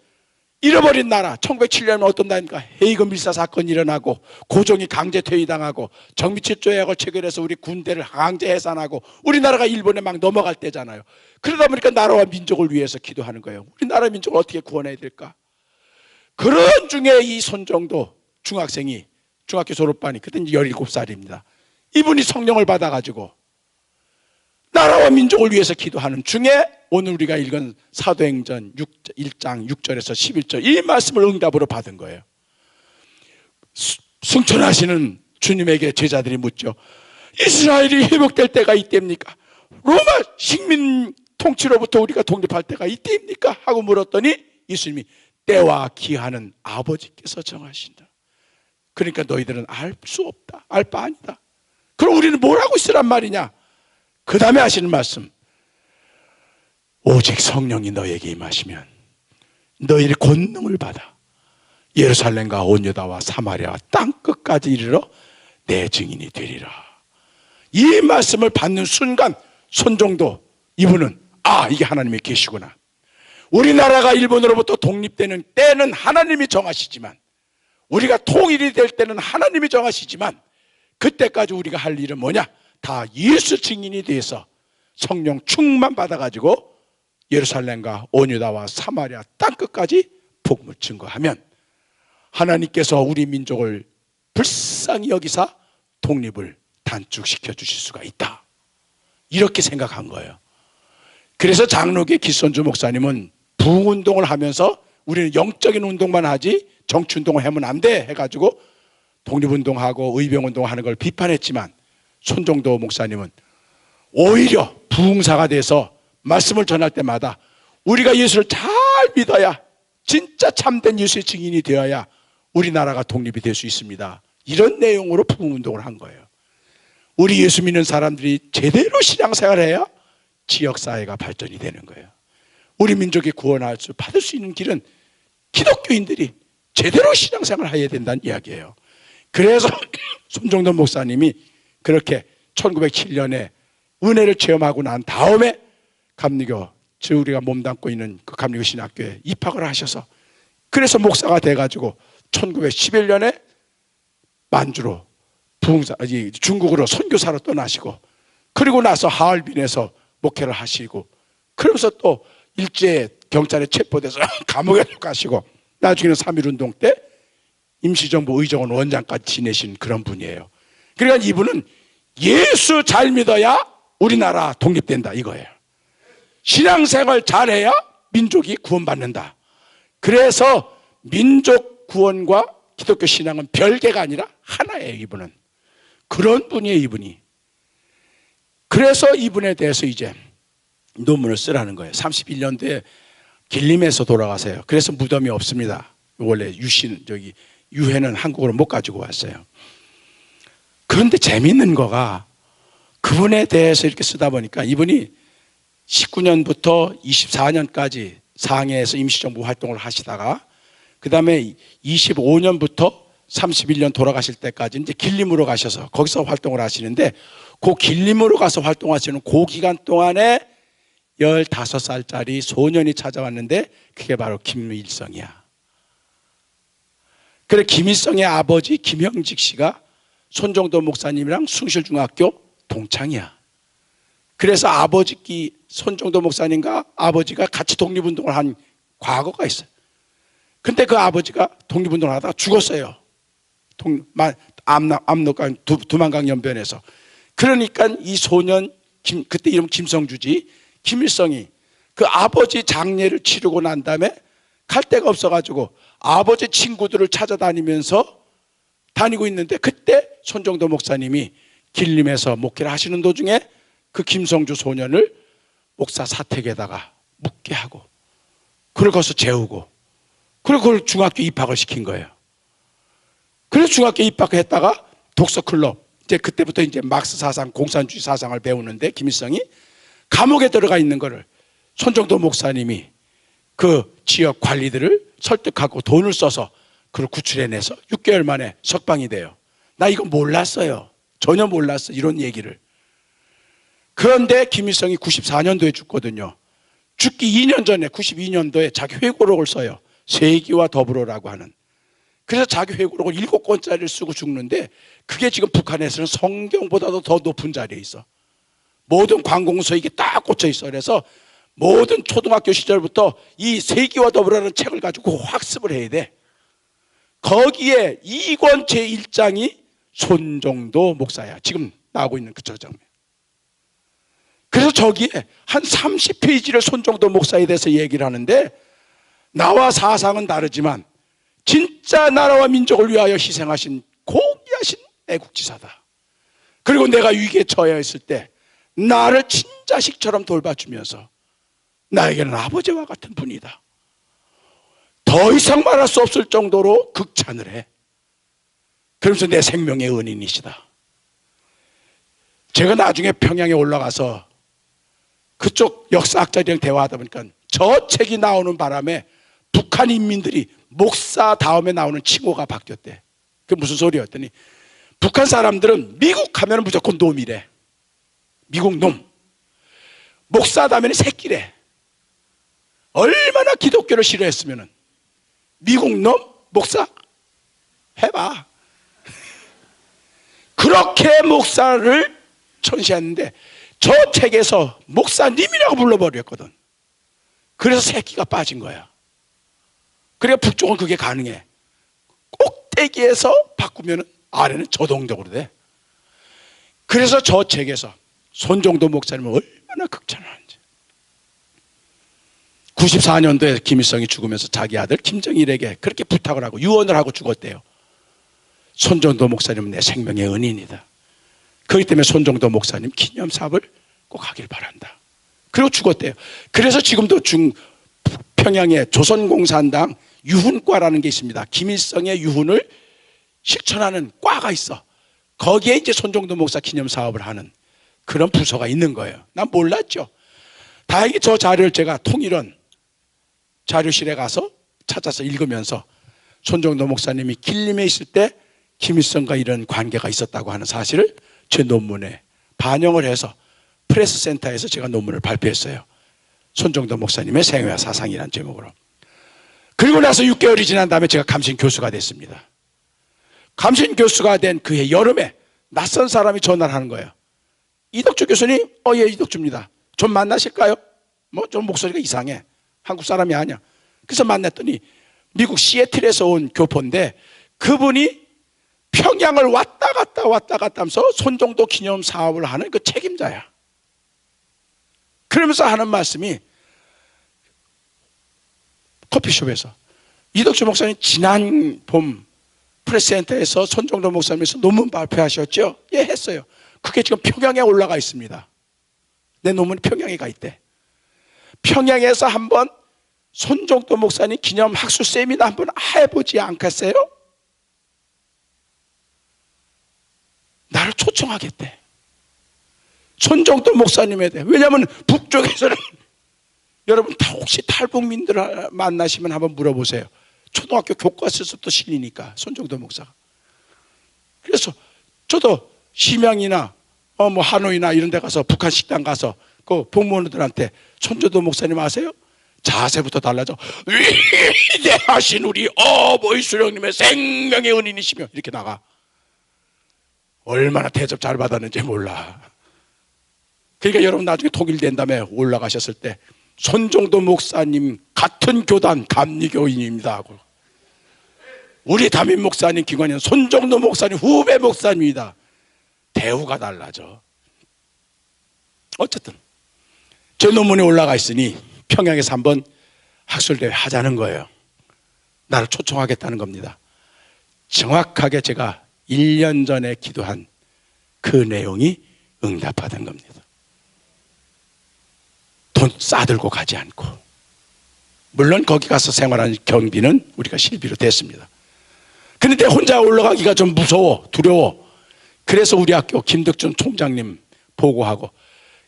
잃어버린 나라 1907년에 어떤 나라입니까? 헤이그 밀사 사건이 일어나고 고종이 강제 퇴위당하고 정미칠 조약을 체결해서 우리 군대를 강제 해산하고 우리나라가 일본에 막 넘어갈 때잖아요. 그러다 보니까 나라와 민족을 위해서 기도하는 거예요. 우리나라 민족을 어떻게 구원해야 될까? 그런 중에 이 손정도 중학생이 중학교 졸업반이 그때 17살입니다. 이분이 성령을 받아가지고 나라와 민족을 위해서 기도하는 중에 오늘 우리가 읽은 사도행전 1장 6절에서 11절 이 말씀을 응답으로 받은 거예요. 승천하시는 주님에게 제자들이 묻죠. 이스라엘이 회복될 때가 이때입니까? 로마 식민 통치로부터 우리가 독립할 때가 이때입니까? 하고 물었더니 예수님이 때와 기한은 아버지께서 정하신다. 그러니까 너희들은 알 수 없다. 알 바 아니다. 그럼 우리는 뭘 하고 있으란 말이냐? 그 다음에 하시는 말씀. 오직 성령이 너에게 임하시면 너희들이 권능을 받아 예루살렘과 온 유다와 사마리아와 땅끝까지 이르러 내 증인이 되리라. 이 말씀을 받는 순간 손정도 이분은 이게 하나님의 계시구나. 우리나라가 일본으로부터 독립되는 때는 하나님이 정하시지만 우리가 통일이 될 때는 하나님이 정하시지만 그때까지 우리가 할 일은 뭐냐? 다 예수 증인이 돼서 성령 충만 받아가지고 예루살렘과 온 유다와 사마리아 땅끝까지 복음을 증거하면 하나님께서 우리 민족을 불쌍히 여기사 독립을 단축시켜 주실 수가 있다. 이렇게 생각한 거예요. 그래서 장로교 기선주 목사님은 부흥운동을 하면서 우리는 영적인 운동만 하지 정치운동을 하면 안 돼 해가지고 독립운동하고 의병운동을 하는 걸 비판했지만 손정도 목사님은 오히려 부흥사가 돼서 말씀을 전할 때마다 우리가 예수를 잘 믿어야 진짜 참된 예수의 증인이 되어야 우리나라가 독립이 될 수 있습니다. 이런 내용으로 부흥운동을 한 거예요. 우리 예수 믿는 사람들이 제대로 신앙생활을 해야 지역사회가 발전이 되는 거예요. 우리 민족이 구원할 수 받을 수 있는 길은 기독교인들이 제대로 신앙생활을 해야 된다는 이야기예요. 그래서 손정도 목사님이 그렇게 1907년에 은혜를 체험하고 난 다음에 감리교, 즉 우리가 몸담고 있는 그 감리교 신학교에 입학을 하셔서 그래서 목사가 돼가지고 1911년에 만주로 중국으로 선교사로 떠나시고 그리고 나서 하얼빈에서 목회를 하시고 그러면서 또 일제 경찰에 체포돼서 감옥에 가시고 나중에는 3.1운동 때 임시정부 의정원 원장까지 지내신 그런 분이에요. 그러니까 이분은 예수 잘 믿어야 우리나라 독립된다 이거예요. 신앙생활 잘해야 민족이 구원받는다. 그래서 민족 구원과 기독교 신앙은 별개가 아니라 하나예요. 이분은 그런 분이에요. 이분이. 그래서 이분에 대해서 이제 논문을 쓰라는 거예요. 31년도에 길림에서 돌아가세요. 그래서 무덤이 없습니다. 원래 유해는 한국으로 못 가지고 왔어요. 그런데 재밌는 거가 그분에 대해서 이렇게 쓰다 보니까 이분이 19년부터 24년까지 상해에서 임시정부 활동을 하시다가 그 다음에 25년부터 31년 돌아가실 때까지 이제 길림으로 가셔서 거기서 활동을 하시는데 그 길림으로 가서 활동하시는 그 기간 동안에 15살짜리 소년이 찾아왔는데 그게 바로 김일성이야. 그래 김일성의 아버지 김형직 씨가 손정도 목사님이랑 숭실중학교 동창이야. 그래서 손정도 목사님과 아버지가 같이 독립운동을 한 과거가 있어요. 근데 그 아버지가 독립운동을 하다가 죽었어요. 압록강 두만강 연변에서. 그러니까 이 소년 그때 이름 김성주지 김일성이 그 아버지 장례를 치르고 난 다음에 갈 데가 없어가지고 아버지 친구들을 찾아다니면서 다니고 있는데 그때 손정도 목사님이 길림에서 목회를 하시는 도중에 그 김성주 소년을 목사 사택에다가 묵게 하고 그걸 거기서 재우고 그리고 그걸 중학교 입학을 시킨 거예요. 그래서 중학교 입학했다가 독서클럽 이제 그때부터 이제 막스 사상 공산주의 사상을 배우는데 김일성이 감옥에 들어가 있는 거를 손정도 목사님이 그 지역 관리들을 설득하고 돈을 써서 그걸 구출해내서 6개월 만에 석방이 돼요. 나 이거 몰랐어요. 전혀 몰랐어 이런 얘기를. 그런데 김일성이 94년도에 죽거든요. 죽기 2년 전에 92년도에 자기 회고록을 써요. 세기와 더불어라고 하는. 그래서 자기 회고록을 7권짜리를 쓰고 죽는데 그게 지금 북한에서는 성경보다도 더 높은 자리에 있어. 모든 관공서에 이게 딱 꽂혀 있어. 그래서 모든 초등학교 시절부터 이 세기와 더불어라는 책을 가지고 학습을 해야 돼. 거기에 2권 제1장이 손정도 목사야. 지금 나오고 있는 그 저장. 그래서 저기에 한 30페이지를 손정도 목사에 대해서 얘기를 하는데, 나와 사상은 다르지만 진짜 나라와 민족을 위하여 희생하신 고귀하신 애국지사다. 그리고 내가 위기에 처해 있을 때 나를 친자식처럼 돌봐주면서 나에게는 아버지와 같은 분이다. 더 이상 말할 수 없을 정도로 극찬을 해. 그러면서 내 생명의 은인이시다. 제가 나중에 평양에 올라가서 그쪽 역사학자들이랑 대화하다 보니까 저 책이 나오는 바람에 북한 인민들이 목사 다음에 나오는 칭호가 바뀌었대. 그게 무슨 소리였더니, 북한 사람들은 미국 하면 무조건 놈이래. 미국 놈. 목사 다음에는 새끼래. 얼마나 기독교를 싫어했으면 미국 놈? 목사? 해봐. 그렇게 목사를 천시했는데 저 책에서 목사님이라고 불러버렸거든. 그래서 새끼가 빠진 거야. 그러니까 북쪽은 그게 가능해. 꼭대기에서 바꾸면 아래는 저동적으로 돼. 그래서 저 책에서 손정도 목사님은 얼마나 극찬을 하는지. 94년도에 김일성이 죽으면서 자기 아들 김정일에게 그렇게 부탁을 하고 유언을 하고 죽었대요. 손정도 목사님은 내 생명의 은인이다. 그렇기 때문에 손정도 목사님 기념사업을 꼭 하길 바란다. 그리고 죽었대요. 그래서 지금도 평양에 조선공산당 유훈과라는 게 있습니다. 김일성의 유훈을 실천하는 과가 있어. 거기에 이제 손정도 목사 기념사업을 하는 그런 부서가 있는 거예요. 난 몰랐죠. 다행히 저 자료를 제가 통일원 자료실에 가서 찾아서 읽으면서 손정도 목사님이 길림에 있을 때 김일성과 이런 관계가 있었다고 하는 사실을 제 논문에 반영을 해서 프레스센터에서 제가 논문을 발표했어요. 손정도 목사님의 생애와 사상이라는 제목으로. 그리고 나서 6개월이 지난 다음에 제가 감신 교수가 됐습니다. 감신 교수가 된 그해 여름에 낯선 사람이 전화를 하는 거예요. 이덕주 교수님? 예, 이덕주입니다. 좀 만나실까요? 좀 목소리가 이상해. 한국 사람이 아니야. 그래서 만났더니 미국 시애틀에서 온 교포인데 그분이 평양을 왔다 갔다 하면서 손정도 기념 사업을 하는 그 책임자야. 그러면서 하는 말씀이 커피숍에서, 이덕주 목사님 지난 봄 프레스센터에서 손정도 목사님께서 논문 발표하셨죠? 예, 했어요. 그게 지금 평양에 올라가 있습니다. 내 논문이 평양에 가 있대. 평양에서 한번 손정도 목사님 기념 학술 세미나 한번 해보지 않겠어요? 나를 초청하겠대. 손정도 목사님에 대해. 왜냐하면 북쪽에서는 여러분 다 혹시 탈북민들 만나시면 한번 물어보세요. 초등학교 교과서에서부터 실리니까 손정도 목사가. 그래서 저도 심양이나 하노이나 이런 데 가서 북한 식당 가서 그 복무원들한테 손정도 목사님 아세요? 자세부터 달라져. 위대하신 우리 어버이 수령님의 생명의 은인이시며 이렇게 나가. 얼마나 대접 잘 받았는지 몰라. 그러니까 여러분 나중에 통일된 다음에 올라가셨을 때 손정도 목사님 같은 교단 감리교인입니다 하고, 우리 담임 목사님 김관현 손정도 목사님 후배 목사님이다. 대우가 달라져. 어쨌든 제 논문에 올라가 있으니 평양에서 한번 학술대회 하자는 거예요. 나를 초청하겠다는 겁니다. 정확하게 제가 1년 전에 기도한 그 내용이 응답받은 겁니다. 돈 싸들고 가지 않고, 물론 거기 가서 생활하는 경비는 우리가 실비로 됐습니다. 그런데 혼자 올라가기가 좀 무서워, 두려워. 그래서 우리 학교 김덕준 총장님 보고하고,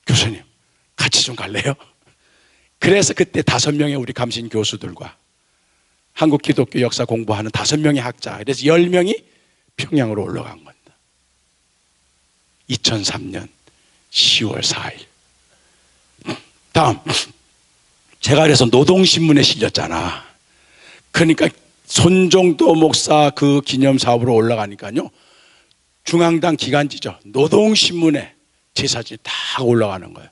교수님 같이 좀 갈래요? 그래서 그때 5명의 우리 감신 교수들과 한국 기독교 역사 공부하는 5명의 학자, 그래서 10명이 평양으로 올라간 겁니다. 2003년 10월 4일. 다음, 제가 그래서 노동신문에 실렸잖아. 그러니까 손정도 목사 그 기념사업으로 올라가니까요, 중앙당 기간지죠, 노동신문에 제 사진이 다 올라가는 거예요.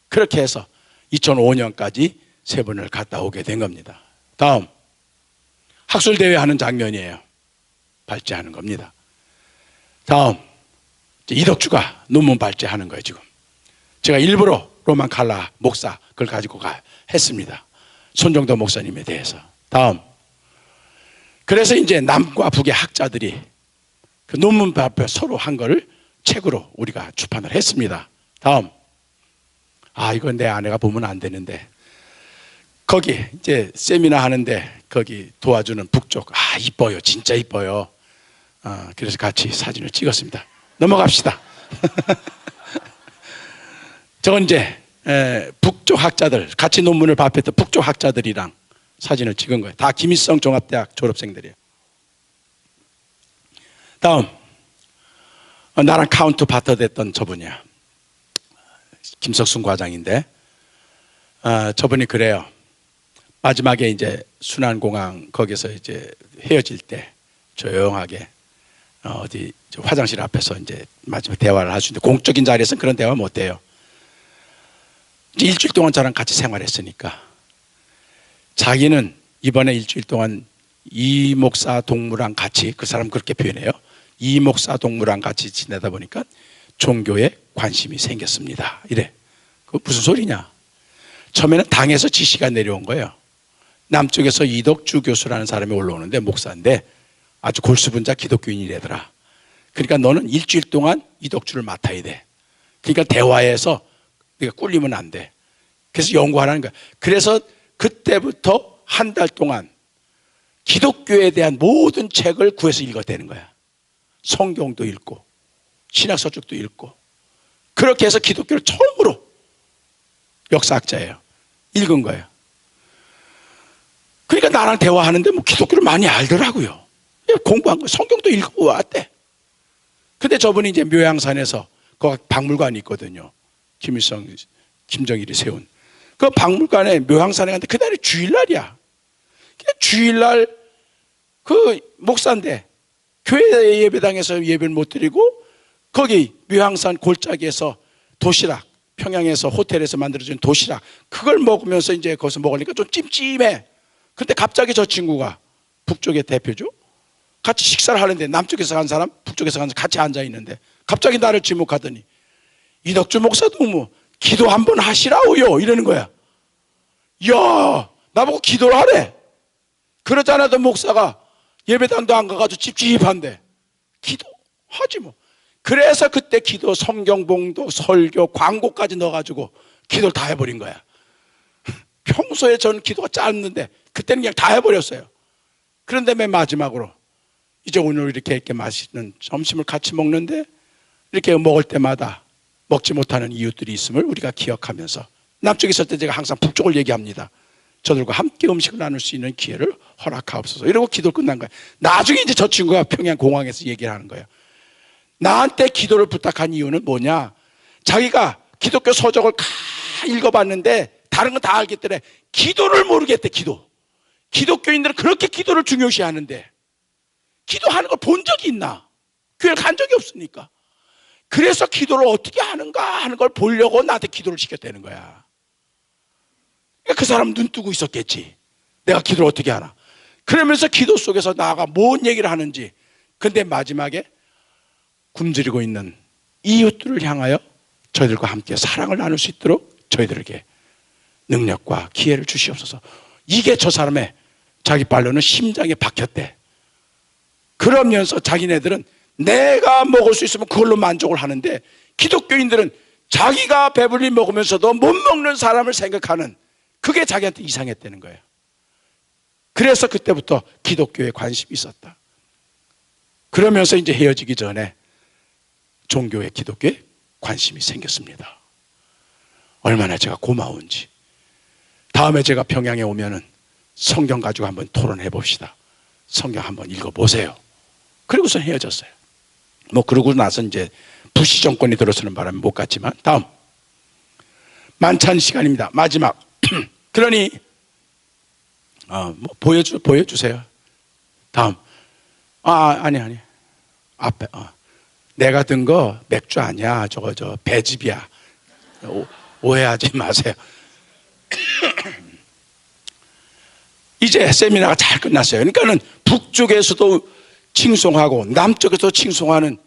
그렇게 해서 2005년까지 3번을 갔다 오게 된 겁니다. 다음, 학술대회 하는 장면이에요. 발제하는 겁니다. 다음, 이덕주가 논문 발제하는 거예요. 지금 제가 일부러 로만 칼라 목사 그걸 가지고 했습니다. 손정도 목사님에 대해서. 다음. 그래서 이제 남과 북의 학자들이 그 논문 발표 서로 한 거를 책으로 우리가出版을 했습니다. 다음. 이건 내 아내가 보면 안 되는데, 거기 이제 세미나 하는데 거기 도와주는 북쪽, 이뻐요. 진짜 이뻐요. 그래서 같이 사진을 찍었습니다. 넘어갑시다. 저건 이제 북쪽 학자들, 같이 논문을 발표했던 북쪽 학자들이랑 사진을 찍은 거예요. 다 김일성 종합대학 졸업생들이에요. 다음. 나랑 카운트 파터 됐던 저분이야. 김석순 과장인데, 저분이 그래요. 마지막에 이제 순환공항 거기서 이제 헤어질 때 조용하게 어디 화장실 앞에서 이제 마지막 대화를 할 수 있는데, 공적인 자리에서는 그런 대화 못 해요. 이제 일주일 동안 저랑 같이 생활했으니까 자기는 이번에 일주일 동안 이 목사 동무랑 같이, 그 사람 그렇게 표현해요. 이 목사 동무랑 같이 지내다 보니까 종교에 관심이 생겼습니다. 이래. 그 무슨 소리냐? 처음에는 당에서 지시가 내려온 거예요. 남쪽에서 이덕주 교수라는 사람이 올라오는데, 목사인데 아주 골수분자 기독교인이래더라. 그러니까 너는 일주일 동안 이덕주를 맡아야 돼. 그러니까 대화에서 네가 꿀리면 안 돼. 그래서 연구하라는 거야. 그래서 그때부터 한 달 동안 기독교에 대한 모든 책을 구해서 읽어대는 거야. 성경도 읽고 신약서적도 읽고, 그렇게 해서 기독교를 처음으로, 역사학자예요, 읽은 거예요. 그러니까 나랑 대화하는데 뭐 기독교를 많이 알더라고요. 공부한 거, 성경도 읽어왔대. 근데 저분이 이제 묘양산에서 거기 박물관이 있거든요. 김일성, 김정일이 세운 그 박물관에, 묘양산에 갔는데 그날이 주일날이야. 주일날 그 목사인데 교회 예배당에서 예배를 못 드리고 거기 묘양산 골짜기에서 도시락, 평양에서 호텔에서 만들어준 도시락, 그걸 먹으면서 이제 거기서 먹으니까 좀 찜찜해. 근데 갑자기 저 친구가, 북쪽의 대표죠, 같이 식사를 하는데 남쪽에서 간 사람, 북쪽에서 간 사람 같이 앉아 있는데 갑자기 나를 지목하더니 이덕주 목사 동무 기도 한번 하시라고요 이러는 거야. 야, 나보고 기도를 하래. 그러지 않아도 목사가 예배당도 안 가가지고 찝찝한데 기도하지 뭐. 그래서 그때 기도, 성경봉도, 설교, 광고까지 넣어가지고 기도를 다 해버린 거야. 평소에 저는 기도가 짧는데 그때는 그냥 다 해버렸어요. 그런데 맨 마지막으로 이제 오늘 이렇게 맛있는 점심을 같이 먹는데, 이렇게 먹을 때마다 먹지 못하는 이웃들이 있음을 우리가 기억하면서, 남쪽에 있을 때 제가 항상 북쪽을 얘기합니다. 저들과 함께 음식을 나눌 수 있는 기회를 허락하옵소서. 이러고 기도 끝난 거예요. 나중에 이제 저 친구가 평양공항에서 얘기를 하는 거예요. 나한테 기도를 부탁한 이유는 뭐냐? 자기가 기독교 서적을 다 읽어봤는데 다른 건 다 알겠더래. 기도를 모르겠대. 기독교인들은 그렇게 기도를 중요시 하는데 기도하는 걸 본 적이 있나? 교회를 간 적이 없으니까. 그래서 기도를 어떻게 하는가 하는 걸 보려고 나한테 기도를 시켰다는 거야. 그 사람 눈 뜨고 있었겠지. 내가 기도를 어떻게 하나. 그러면서 기도 속에서 나가 뭔 얘기를 하는지. 근데 마지막에 굶주리고 있는 이웃들을 향하여 저희들과 함께 사랑을 나눌 수 있도록 저희들에게 능력과 기회를 주시옵소서. 이게 저 사람의, 자기 말로는 심장에 박혔대. 그러면서 자기네들은 내가 먹을 수 있으면 그걸로 만족을 하는데, 기독교인들은 자기가 배불리 먹으면서도 못 먹는 사람을 생각하는, 그게 자기한테 이상했다는 거예요. 그래서 그때부터 기독교에 관심이 있었다. 그러면서 이제 헤어지기 전에 종교에, 기독교에 관심이 생겼습니다. 얼마나 제가 고마운지. 다음에 제가 평양에 오면은 성경 가지고 한번 토론해 봅시다. 성경 한번 읽어보세요. 그리고서 헤어졌어요. 뭐 그러고 나서 이제 부시 정권이 들어서는 바람에 못 갔지만, 다음 만찬 시간입니다. 마지막. 그러니 뭐 보여주세요. 다음. 아니 앞에 내가 든 거 맥주 아니야. 저거 배즙이야. 오해하지 마세요. 이제 세미나가 잘 끝났어요. 그러니까는 북쪽에서도 칭송하고 남쪽에서도 칭송하는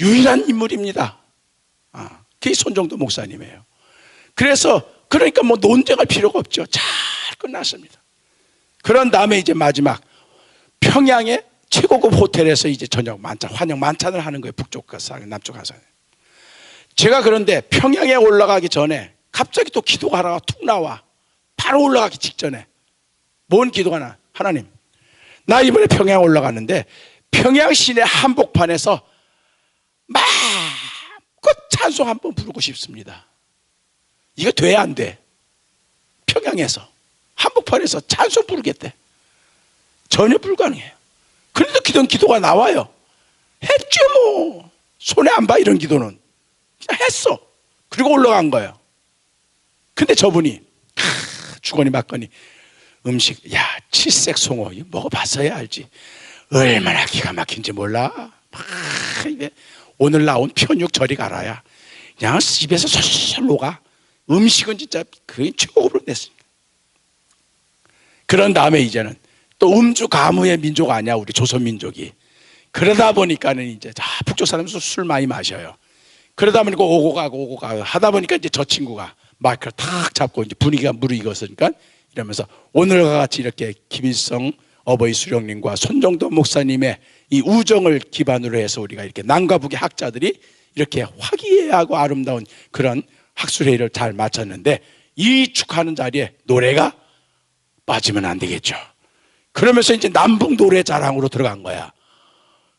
유일한 인물입니다. 그게 손정도 목사님이에요. 그래서 그러니까 뭐 논쟁할 필요가 없죠. 잘 끝났습니다. 그런 다음에 이제 마지막 평양의 최고급 호텔에서 이제 저녁 만찬, 환영 만찬을 하는 거예요. 북쪽 가서, 남쪽 가서. 제가 그런데 평양에 올라가기 전에 갑자기 또 기도가 하나가 툭 나와. 바로 올라가기 직전에. 뭔 기도가 나? 하나님, 나 이번에 평양 올라갔는데 평양 시내 한복판에서 마음껏 찬송 한번 부르고 싶습니다. 이거 돼, 안 돼? 평양에서 한복판에서 찬송 부르겠대. 전혀 불가능해요. 그런데 기도가 나와요. 했죠 뭐. 손해 안 봐 이런 기도는. 그냥 했어. 그리고 올라간 거예요. 근데 저분이 주거니 받거니 음식, 야, 칠색 송어 이거 먹어봤어야 알지. 얼마나 기가 막힌지 몰라. 이게 오늘 나온 편육 저리 가라야. 그냥 입에서 솔솔 녹아. 음식은 진짜 그게 최고로 냈습니다. 그런 다음에 이제는 또 음주 가무의 민족 아니야, 우리 조선민족이. 그러다 보니까는 이제 북쪽 사람들 술 많이 마셔요. 그러다 보니까 오고 가고 하다 보니까 이제 저 친구가 마이크를 탁 잡고 이제 분위기가 무르익었으니까 이러면서 오늘과 같이 이렇게 김일성 어버이 수령님과 손정도 목사님의 이 우정을 기반으로 해서 우리가 이렇게 남과 북의 학자들이 이렇게 화기애애하고 아름다운 그런 학술회의를 잘 마쳤는데 이 축하하는 자리에 노래가 빠지면 안 되겠죠. 그러면서 이제 남북 노래 자랑으로 들어간 거야.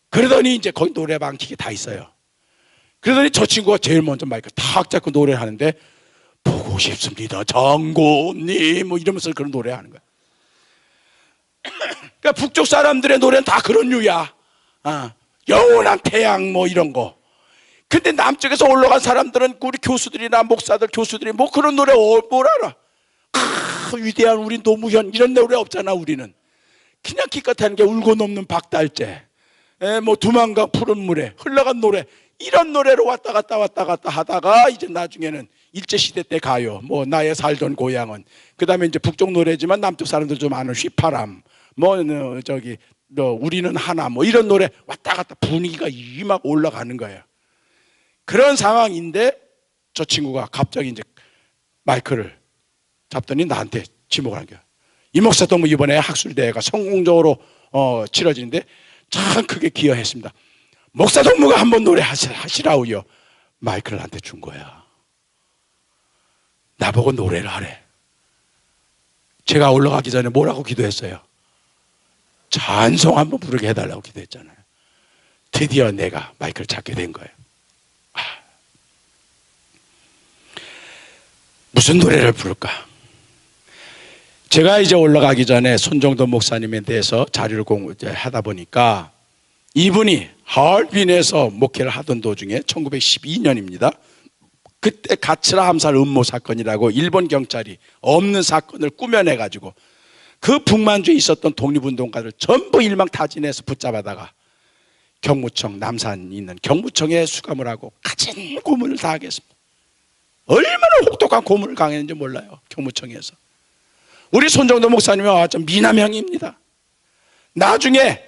그러더니 이제 거기 노래방 기계 다 있어요. 그러더니 저 친구가 제일 먼저 마이크 탁 잡고 노래를 하는데 보고 싶습니다 장군님 뭐 이러면서 그런 노래 하는 거야. 그러니까 북쪽 사람들의 노래는 다 그런 류야. 영원한 태양 뭐 이런 거. 근데 남쪽에서 올라간 사람들은 우리 교수들이나 목사들 교수들이 뭐 그런 노래 뭘 알아. 위대한 우리 노무현 이런 노래 없잖아. 우리는 그냥 기껏하는 게 울고 넘는 박달재, 뭐 두만강 푸른 물에 흘러간 노래 이런 노래로 왔다 갔다 하다가 이제 나중에는 일제시대 때 가요. 뭐 나의 살던 고향은. 그 다음에 이제 북쪽 노래지만 남쪽 사람들 좀 아는 휘파람, 뭐 저기 우리는 하나 뭐 이런 노래 왔다 갔다 분위기가 막 올라가는 거예요. 그런 상황인데 저 친구가 갑자기 이제 마이크를 잡더니 나한테 지목을 한 거야. 이 목사도 뭐 이번에 학술대회가 성공적으로 치러지는데 참 크게 기여했습니다. 목사 동무가 한번 노래 하시라우요. 마이크를 나한테 준 거야. 나보고 노래를 하래. 제가 올라가기 전에 뭐라고 기도했어요? 찬송 한번 부르게 해달라고 기도했잖아요. 드디어 내가 마이크를 잡게 된 거예요. 무슨 노래를 부를까? 제가 이제 올라가기 전에 손정도 목사님에 대해서 자료를 하다 보니까 이분이 하얼빈에서 목회를 하던 도중에 1912년입니다. 그때 가츠라 함살 음모 사건이라고 일본 경찰이 없는 사건을 꾸며내가지고 그 북만주에 있었던 독립운동가들 전부 일망타진해서 붙잡아다가 경무청, 남산에 있는 경무청에 수감을 하고 가진 고문을 당하겠습니다. 얼마나 혹독한 고문을 당했는지 몰라요. 경무청에서. 우리 손정도 목사님이 와서 미남형입니다. 나중에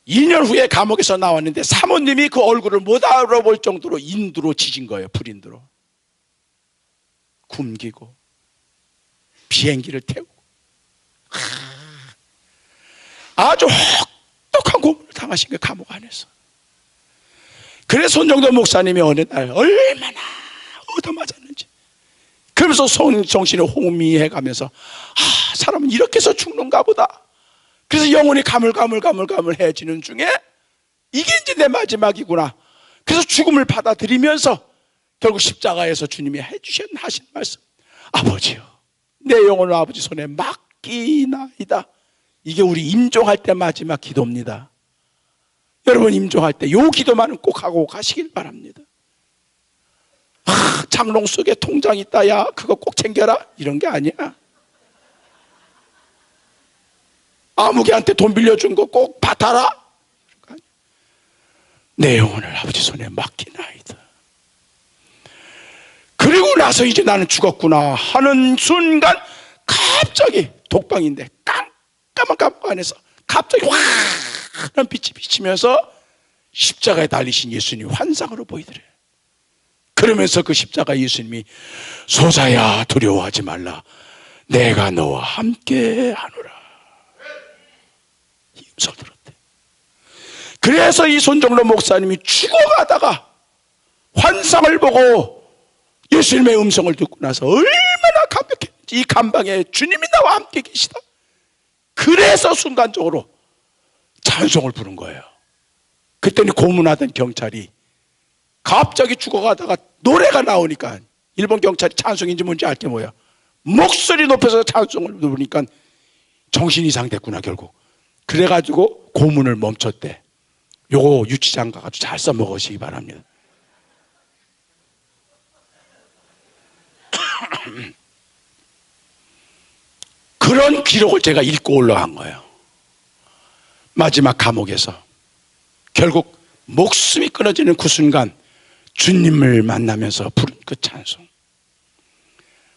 2년 후에 감옥에서 나왔는데 사모님이 그 얼굴을 못 알아볼 정도로 인두로 지진 거예요. 불인두로. 굶기고 비행기를 태우고 아주 혹독한 고문을 당하신 게 감옥 안에서. 그래서 손정도 목사님이 어느 날 얼마나 얻어맞았는지 그러면서 정신을 혼미해가면서 사람은 이렇게 해서 죽는가 보다. 그래서 영혼이 가물가물해지는 중에 이게 이제 내 마지막이구나. 그래서 죽음을 받아들이면서 결국 십자가에서 주님이 하신 말씀, 아버지요 내 영혼을 아버지 손에 맡기나이다. 이게 우리 임종할 때 마지막 기도입니다. 여러분 임종할 때 요 기도만은 꼭 하고 가시길 바랍니다. 장롱 속에 통장 있다, 야 그거 꼭 챙겨라, 이런 게 아니야. 아무개한테 돈 빌려준 거 꼭 받아라, 내 영혼을 아버지 손에 맡기나이다. 그리고 나서 이제 나는 죽었구나 하는 순간 갑자기 독방인데 깜깜한 감옥 안에서 갑자기 환한 빛이 비치면서 십자가에 달리신 예수님이 환상으로 보이더래요. 그러면서 그 십자가 예수님이 소자야 두려워하지 말라 내가 너와 함께 하노라 이 음성을 들었대. 그래서 이 손정로 목사님이 죽어가다가 환상을 보고 예수님의 음성을 듣고 나서 얼마나 감격했는지, 이 감방에 주님이 나와 함께 계시다. 그래서 순간적으로 찬송을 부른 거예요. 그때는 고문하던 경찰이 갑자기 죽어가다가 노래가 나오니까, 일본 경찰이 찬송인지 뭔지 알게 뭐야, 목소리 높여서 찬송을 부르니까 정신 이상 됐구나 결국. 그래가지고 고문을 멈췄대. 요거 유치장 가가지고 잘 써먹으시기 바랍니다. 그런 기록을 제가 읽고 올라간 거예요. 마지막 감옥에서 결국 목숨이 끊어지는 그 순간 주님을 만나면서 부른 그 찬송.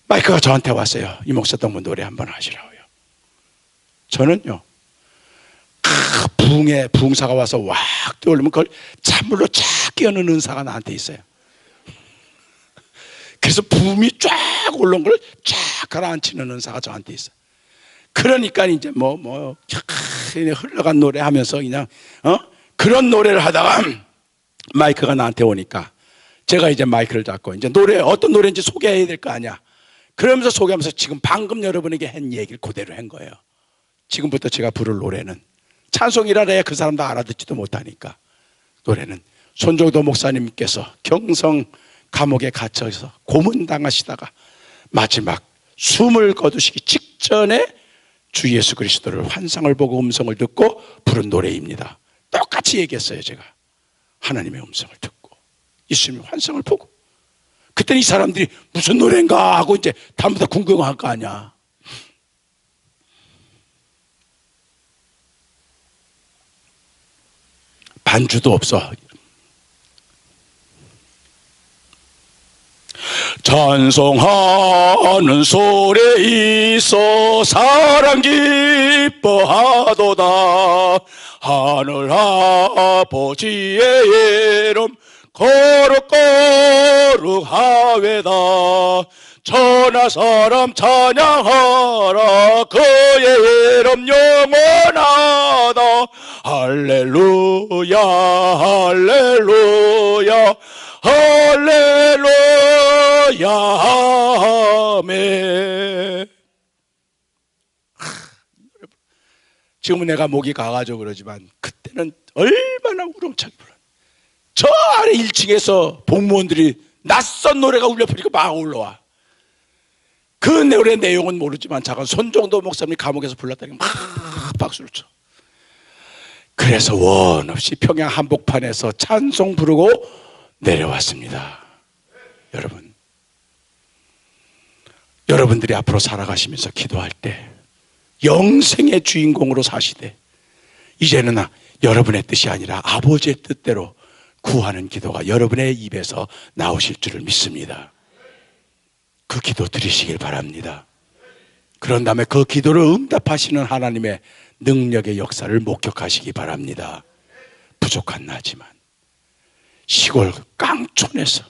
마이크가 저한테 왔어요. 이 목사도 한번 노래 한번 하시라고요. 저는요, 부흥사가 와서 왁 뛰어오르면 그걸 찬물로 쫙 끼얹는 은사가 나한테 있어요. 그래서 붐이 쫙 올라온 걸 쫙 가라앉히는 은사가 저한테 있어요. 그러니까 이제 흘러간 노래 하면서 그냥 그런 노래를 하다가 마이크가 나한테 오니까 제가 이제 마이크를 잡고 이제 어떤 노래인지 소개해야 될 거 아니야. 그러면서 소개하면서 지금 방금 여러분에게 한 얘기를 그대로 한 거예요. 지금부터 제가 부를 노래는 찬송이라 해야 그 사람도 알아듣지도 못하니까, 노래는 손정도 목사님께서 경성 감옥에 갇혀서 고문당하시다가 마지막 숨을 거두시기 직전에 주 예수 그리스도를 환상을 보고 음성을 듣고 부른 노래입니다. 똑같이 얘기했어요. 제가 하나님의 음성을 듣고 예수님의 환상을 보고. 그때는 이 사람들이 무슨 노래인가 하고 이제 다음부터 궁금할 거 아니야. 반주도 없어. 찬송하는 소리에 있어 사랑 기뻐하도다. 하늘 아버지의 이름 거룩거룩하외다. 천하 사람 찬양하라. 그의 이름 영원하다. 할렐루야 할렐루야 할렐루야 아멘. 지금은 내가 목이 가가지고 그러지만 그때는 얼마나 우렁차게 불렀. 저 아래 1층에서 복무원들이 낯선 노래가 울려 퍼지고 막 올라와. 그 노래 내용은 모르지만 작은 손정도 목사님이 감옥에서 불렀다니 막 박수를 쳐. 그래서 원 없이 평양 한복판에서 찬송 부르고 내려왔습니다. 여러분들이 앞으로 살아가시면서 기도할 때 영생의 주인공으로 사시되 이제는 여러분의 뜻이 아니라 아버지의 뜻대로 구하는 기도가 여러분의 입에서 나오실 줄을 믿습니다. 그 기도 드리시길 바랍니다. 그런 다음에 그 기도를 응답하시는 하나님의 능력의 역사를 목격하시기 바랍니다. 부족한 나지만 시골 깡촌에서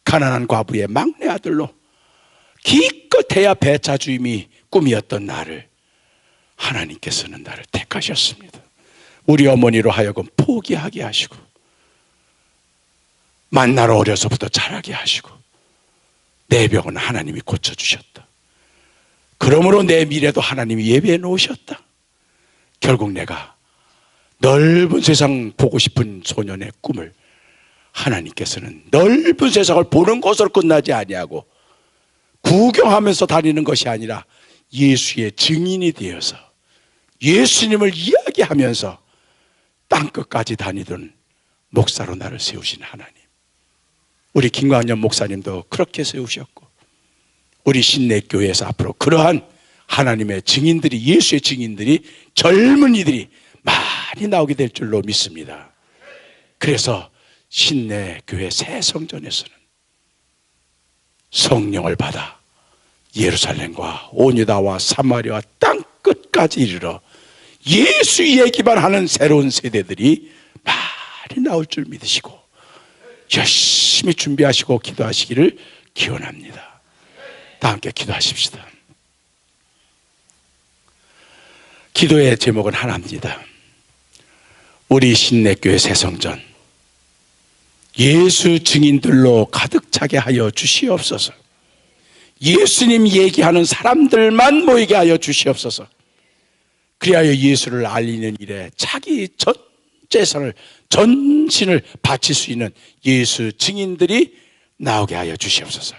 가난한 과부의 막내 아들로 기껏해야 배차 주임이 꿈이었던 나를 하나님께서는 나를 택하셨습니다. 우리 어머니로 하여금 포기하게 하시고 만나러 어려서부터 자라게 하시고 내 병은 하나님이 고쳐주셨다. 그러므로 내 미래도 하나님이 예비해 놓으셨다. 결국 내가 넓은 세상 보고 싶은 소년의 꿈을 하나님께서는 넓은 세상을 보는 것으로 끝나지 아니하고 구경하면서 다니는 것이 아니라 예수의 증인이 되어서 예수님을 이야기하면서 땅끝까지 다니던 목사로 나를 세우신 하나님. 우리 김광현 목사님도 그렇게 세우셨고 우리 신내교회에서 앞으로 그러한 하나님의 증인들이, 예수의 증인들이, 젊은이들이 많이 나오게 될 줄로 믿습니다. 그래서 신내교회 새 성전에서는 성령을 받아 예루살렘과 온 유다와 사마리아 땅끝까지 이르러 예수 얘기만 하는 새로운 세대들이 많이 나올 줄 믿으시고 열심히 준비하시고 기도하시기를 기원합니다. 다 함께 기도하십시다. 기도의 제목은 하나입니다. 우리 신내교회 새성전 예수 증인들로 가득 차게 하여 주시옵소서. 예수님 얘기하는 사람들만 모이게 하여 주시옵소서. 그리하여 예수를 알리는 일에 자기 전 재산을, 전신을 바칠 수 있는 예수 증인들이 나오게 하여 주시옵소서.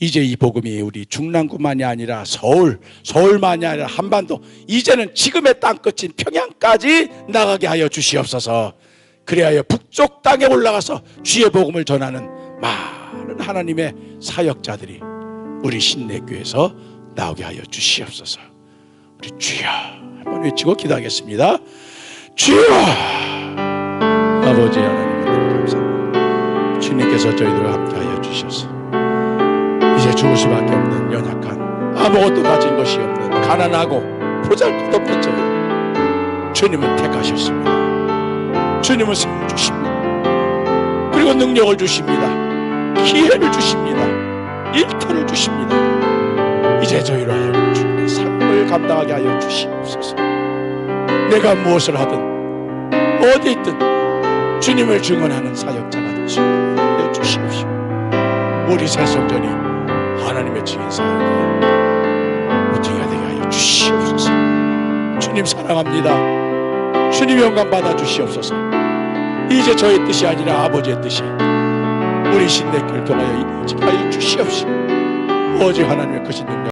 이제 이 복음이 우리 중랑구만이 아니라 서울만이 아니라 한반도, 이제는 지금의 땅끝인 평양까지 나가게 하여 주시옵소서. 그리하여 북쪽 땅에 올라가서 주의 복음을 전하는 많은 하나님의 사역자들이 우리 신내교회에서 나오게 하여 주시옵소서. 우리 주여 한번 외치고 기도하겠습니다. 주여, 아버지 하나님 감사합니다. 주님께서 저희들과 함께하여 주셔서 이제 죽을 수밖에 없는 연약한, 아무것도 가진 것이 없는 가난하고 보잘것없는 저희, 주님은 택하셨습니다. 주님은 상 주십니다. 그리고 능력을 주십니다. 기회를 주십니다. 일터를 주십니다. 이제 저희로 하여금 주님의 삶을 감당하게 하여 주시옵소서. 내가 무엇을 하든 어디 있든 주님을 증언하는 사역자가 될 수 있게 하여 주시옵시오. 우리 새성전이 하나님의 증인 사역에 무지가 되게 하여 주시옵소서. 주님 사랑합니다. 주님 영광 받아 주시옵소서. 이제 저의 뜻이 아니라 아버지의 뜻이 우리 신내교회를 통하여 이루어지게 하여 주시옵시오. 오직 하나님의 크신 능력